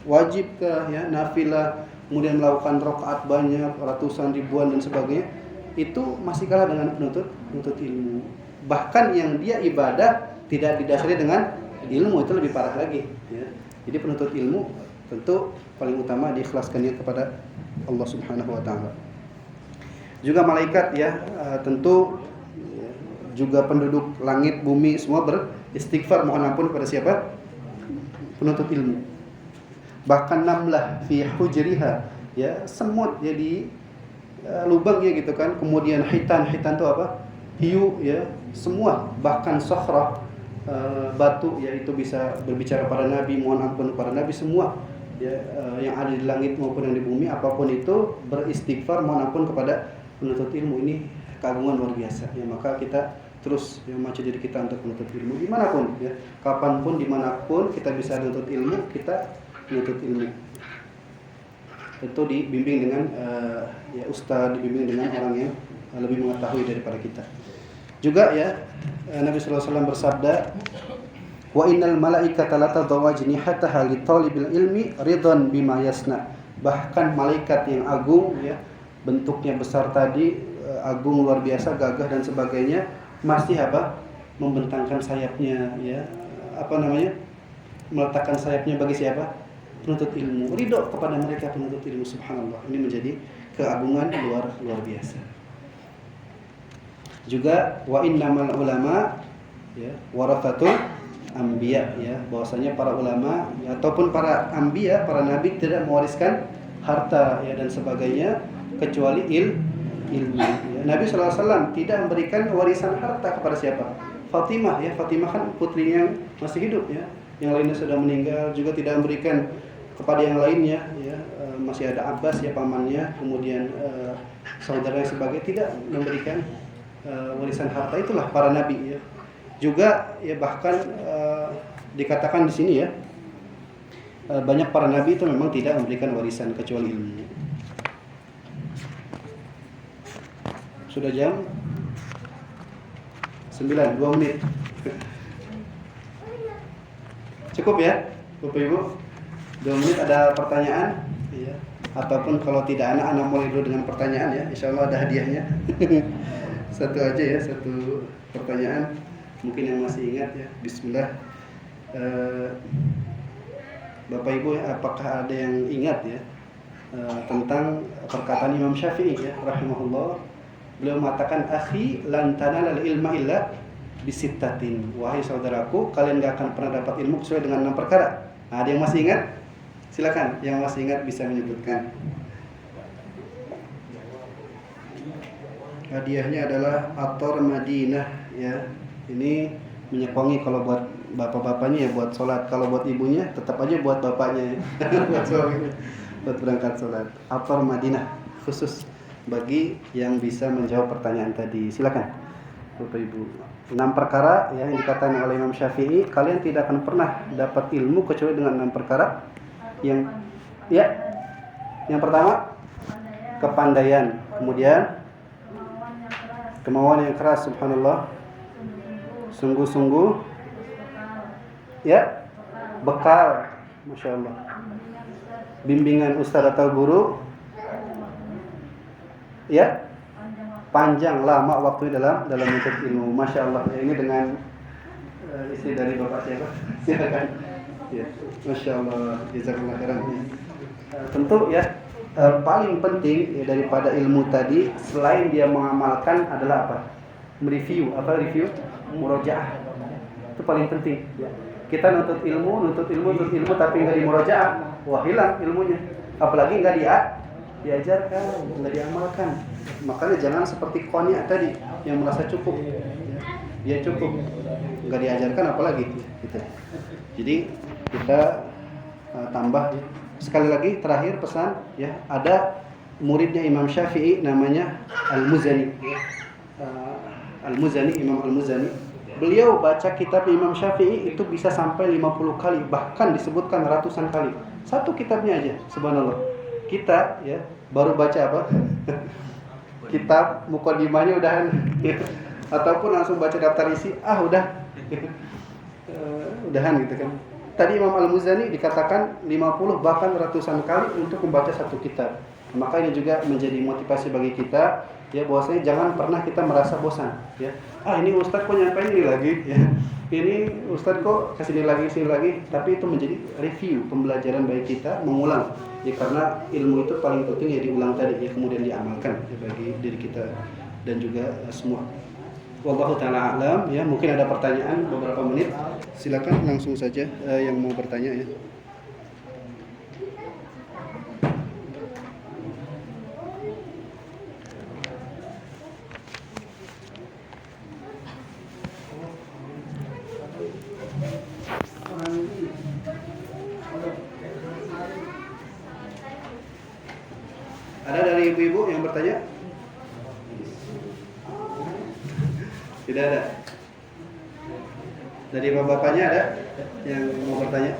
wajib ke ya, nafilah, kemudian melakukan rakaat banyak, ratusan, ribuan dan sebagainya. Itu masih kalah dengan penuntut ilmu. Bahkan yang dia ibadah tidak didasari dengan ilmu, itu lebih parah lagi ya. Jadi penuntut ilmu tentu paling utama diikhlaskannya kepada Allah Subhanahu wa taala. Juga malaikat ya, tentu juga penduduk langit bumi semua beristighfar mohon ampun kepada siapa? Penuntut ilmu. Bahkan namlah fi hujriha ya, semut jadi lubangnya gitu kan. Kemudian hitan itu apa? Hiu ya, semua bahkan sokhrah batu ya itu bisa berbicara pada Nabi, mohon ampun kepada Nabi, semua ya yang ada di langit maupun yang di bumi apapun itu beristighfar mohon ampun kepada penuntut ilmu. Ini keagungan luar biasa ya, maka kita terus yang maju diri kita untuk menuntut ilmu dimanapun ya, kapanpun dimanapun kita bisa menuntut ilmu, kita menuntut ilmu tentu dibimbing dengan ya ustaz, dibimbing dengan orang yang lebih mengetahui daripada kita. Juga ya Nabi sallallahu alaihi wasallam bersabda, Wa innal malaikata la tadawwa ajnihataha li talibil ilmi ridwan bima yasna. Bahkan malaikat yang agung ya, bentuknya besar tadi, agung luar biasa, gagah dan sebagainya, masih apa? Membentangkan sayapnya ya. Meletakkan sayapnya bagi siapa? Penuntut ilmu. Ridho kepada mereka penuntut ilmu, subhanallah. Ini menjadi keagungan luar biasa. Juga wa innamal ulama ya warathatul anbiya ya, bahwasanya para ulama ya, ataupun para anbiya, para nabi tidak mewariskan harta ya dan sebagainya kecuali ilmu ya. Nabi sallallahu alaihi wasallam tidak memberikan warisan harta kepada siapa? Fatimah ya, Fatimah kan putrinya yang masih hidup ya. Yang lainnya sudah meninggal, juga tidak memberikan kepada yang lainnya ya. Masih ada Abbas ya pamannya, kemudian saudara yang sebagai tidak memberikan warisan harta. Itulah para nabi ya. Juga ya bahkan dikatakan di sini ya, banyak para nabi itu memang tidak memberikan warisan kecuali ilmu. Sudah jam 9, 2 menit. Cukup ya Bapak Ibu, 2 menit. Ada pertanyaan ya, ataupun kalau tidak anak mulai dulu dengan pertanyaan ya, insya Allah ada hadiahnya. Satu aja ya, satu pertanyaan mungkin yang masih ingat ya. Bismillah. Bapak Ibu ya, apakah ada yang ingat ya tentang perkataan Imam Syafi'i ya rahimahullah? Beliau mengatakan, akhi lan tanalal ilma illa bisittatin. Wahai saudaraku, kalian gak akan pernah dapat ilmu kecuali dengan 6 perkara. Nah, ada yang masih ingat? Silakan, yang masih ingat bisa menyebutkan. Hadiahnya adalah Athar Madinah ya. Ini menyekongi kalau buat bapak-bapaknya ya buat sholat, kalau buat ibunya tetap aja buat bapaknya ya. buat suaminya, buat berangkat sholat. Athar Madinah khusus bagi yang bisa menjawab pertanyaan tadi. Silakan Bapak Ibu. 6 perkara ya, yang dikatakan oleh Imam Syafi'i, kalian tidak akan pernah dapat ilmu kecuali dengan 6 perkara. Yang pertama kepandaian, kemudian kemauan yang keras, subhanallah, sungguh-sungguh ya, bekal, masya Allah, bimbingan ustaz atau guru ya, panjang lama waktu dalam menuntut ilmu, masya Allah ya. Ini dengan istri dari bapak siapa? Silakan ya, masya Allah, jazakallahu khairan ya. Tentu ya paling penting ya, daripada ilmu tadi selain dia mengamalkan adalah apa? Mereview, murojaah. Itu paling penting ya. Kita nuntut ilmu tapi enggak dimurojaah, wah hilang ilmunya. Apalagi enggak diajarkan, enggak diamalkan. Makanya jangan seperti Qani' tadi yang merasa cukup ya. Dia cukup, enggak diajarkan apalagi gitu. Jadi kita tambah. Sekali lagi terakhir pesan ya, ada muridnya Imam Syafi'i namanya Al-Muzani. Imam Al-Muzani. Beliau baca kitab Imam Syafi'i itu bisa sampai 50 kali, bahkan disebutkan ratusan kali. Satu kitabnya aja, subhanallah. Kita ya baru baca apa? Kitab muqaddimahnya udahan. Ataupun langsung baca daftar isi, udah. Udahan gitu kan. Tadi Imam Al-Muzani dikatakan 50 bahkan ratusan kali untuk membaca satu kitab. Maka ini juga menjadi motivasi bagi kita ya, bahwasanya jangan pernah kita merasa bosan ya. Ini ustaz kok nyampein ini lagi ya. Ini ustaz kok kasih sini lagi, tapi itu menjadi review, pembelajaran bagi kita, mengulang ya, karena ilmu itu paling penting ya diulang tadi ya, kemudian diamalkan ya, bagi diri kita dan juga semua. Wallahu ta'ala a'lam ya. Mungkin ada pertanyaan beberapa menit. Silakan langsung saja yang mau bertanya ya. Ada dari ibu-ibu yang bertanya? Tidak ada. Dari bapak-bapaknya ada yang mau bertanya?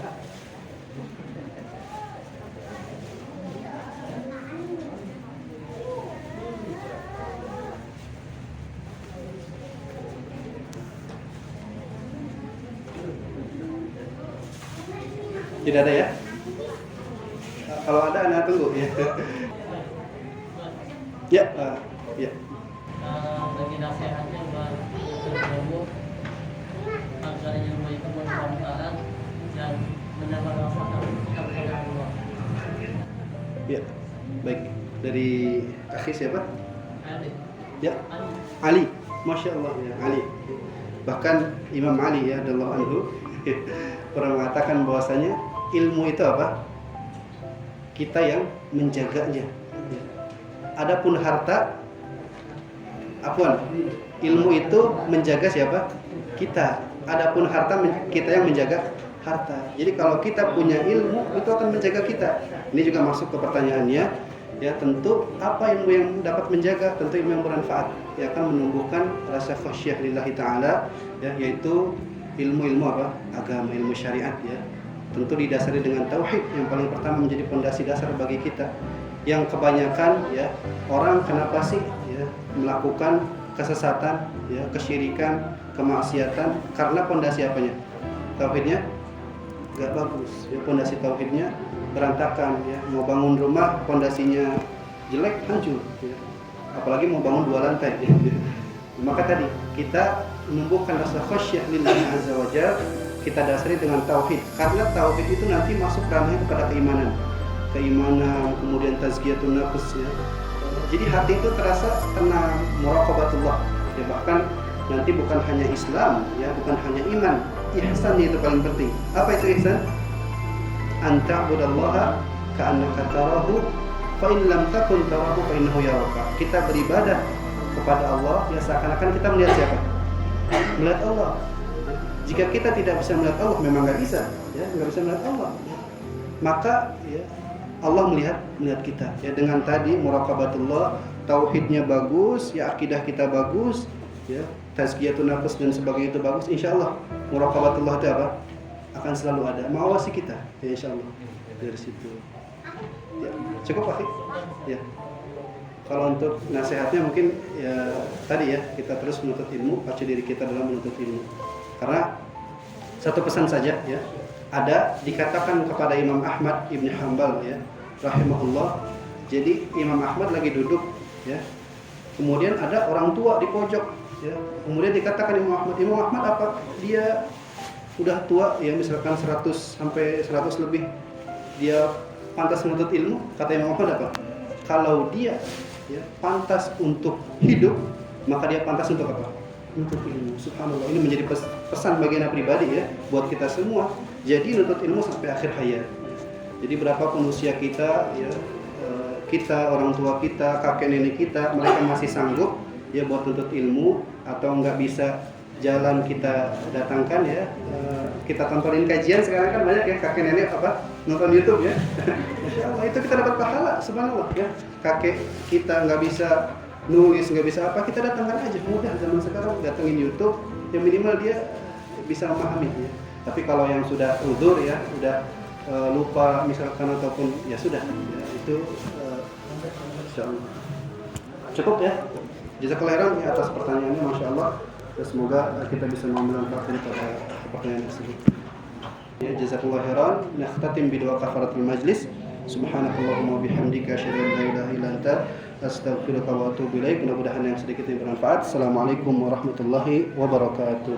Tidak ada ya? Kalau ada anak tunggu ya. Ya, ya. Bagi nasihatnya buat ilmu agar ilmu itu bermanfaat dan menambah manfaat kepada Allah. Ya, baik. Dari akhi siapa? Ali. Ya, Ali. Masya Allah ya, Ali. Bahkan Imam Ali ya, radhiyallahu anhu pernah mengatakan bahwasanya ilmu itu apa? Kita yang menjaganya. Adapun harta, ilmu itu menjaga siapa? Kita. Adapun harta, kita yang menjaga harta. Jadi kalau kita punya ilmu, itu akan menjaga kita. Ini juga masuk ke pertanyaannya. Ya, tentu apa ilmu yang dapat menjaga? Tentu ilmu yang bermanfaat. Ya, akan menumbuhkan rasa khasyah lillahi ta'ala, ya, yaitu ilmu-ilmu apa? Agama, ilmu syariat ya. Tentu didasari dengan tauhid yang paling pertama menjadi pondasi dasar bagi kita. Yang kebanyakan ya orang kenapa sih ya melakukan kesesatan, ya kesyirikan, kemaksiatan karena pondasi apanya? Tauhidnya nggak bagus. Ya pondasi tauhidnya berantakan ya. Mau bangun rumah pondasinya jelek hancur. Ya. Apalagi mau bangun 2 lantai. Ya. Maka tadi kita menumbuhkan rasa khasyah lillahi azza wajalla, kita dasari dengan tauhid. Karena tauhid itu nanti masuk ranahnya kepada keimanan, kemudian tazkiyatun nafs ya. Jadi hati itu terasa tenang, muraqabatullah. Ya, bahkan nanti bukan hanya Islam ya, bukan hanya iman, ihsan itu paling penting. Apa itu ihsan? Anta'budallaha ka'annaka tarahu fa in lam takun tarahu fa innahu yaraka. Kita beribadah kepada Allah ya seakan-akan kita melihat siapa? Melihat Allah. Jika kita tidak bisa melihat Allah, memang nggak bisa, ya nggak bisa melihat Allah. Ya. Maka ya Allah melihat kita. Ya dengan tadi muraqabatullah, tauhidnya bagus, ya akidah kita bagus, ya tazkiyatun nafs dan sebagainya itu bagus. Insya Allah muraqabatullah itu apa? Akan selalu ada, mengawasi kita. Ya insya Allah dari situ. Ya, cukup Pak? Ya. Kalau untuk nasihatnya mungkin ya tadi ya kita terus menuntut ilmu, pacu diri kita dalam menuntut ilmu. Karena satu pesan saja ya, ada dikatakan kepada Imam Ahmad Ibn Hanbal ya, rahimahullah. Jadi Imam Ahmad lagi duduk ya, kemudian ada orang tua di pojok ya, kemudian dikatakan Imam Ahmad apa? Dia udah tua ya, misalkan 100 sampai 100 lebih, dia pantas menuntut ilmu. Kata Imam Ahmad apa? Kalau dia ya pantas untuk hidup, maka dia pantas untuk apa? Untuk ilmu. Subhanallah, ini menjadi pesan bagi anak pribadi ya buat kita semua. Jadi nuntut ilmu sampai akhir hayat. Jadi berapapun usia kita ya, kita, orang tua kita, kakek nenek kita, mereka masih sanggup ya buat nuntut ilmu, atau nggak bisa jalan kita datangkan ya, kita tontonin kajian. Sekarang kan banyak ya kakek nenek apa nonton YouTube ya. Masya Allah, itu kita dapat pahala subhanallah ya. Kakek kita nggak bisa nulis, nggak bisa apa, kita datangkan aja, mudah zaman sekarang, datengin YouTube, yang minimal dia bisa memahami ya. Tapi kalau yang sudah udzur ya, sudah lupa misalkan ataupun ya sudah ya, itu insyaallah cukup ya. Jazakallahu khairan ya atas pertanyaannya, masya Allah. Semoga kita bisa mengambil manfaat pada pertanyaan tersebut. Ya, jazakallahu khairan. Nakhtatim bi doa kafaratul majlis. Subhanakallahumma bihamdika asyhadu an la ilaha illa anta astaghfiruka wa atubu ilaik. Mudah-mudahan yang sedikit ini bermanfaat. Assalamualaikum warahmatullahi wabarakatuh.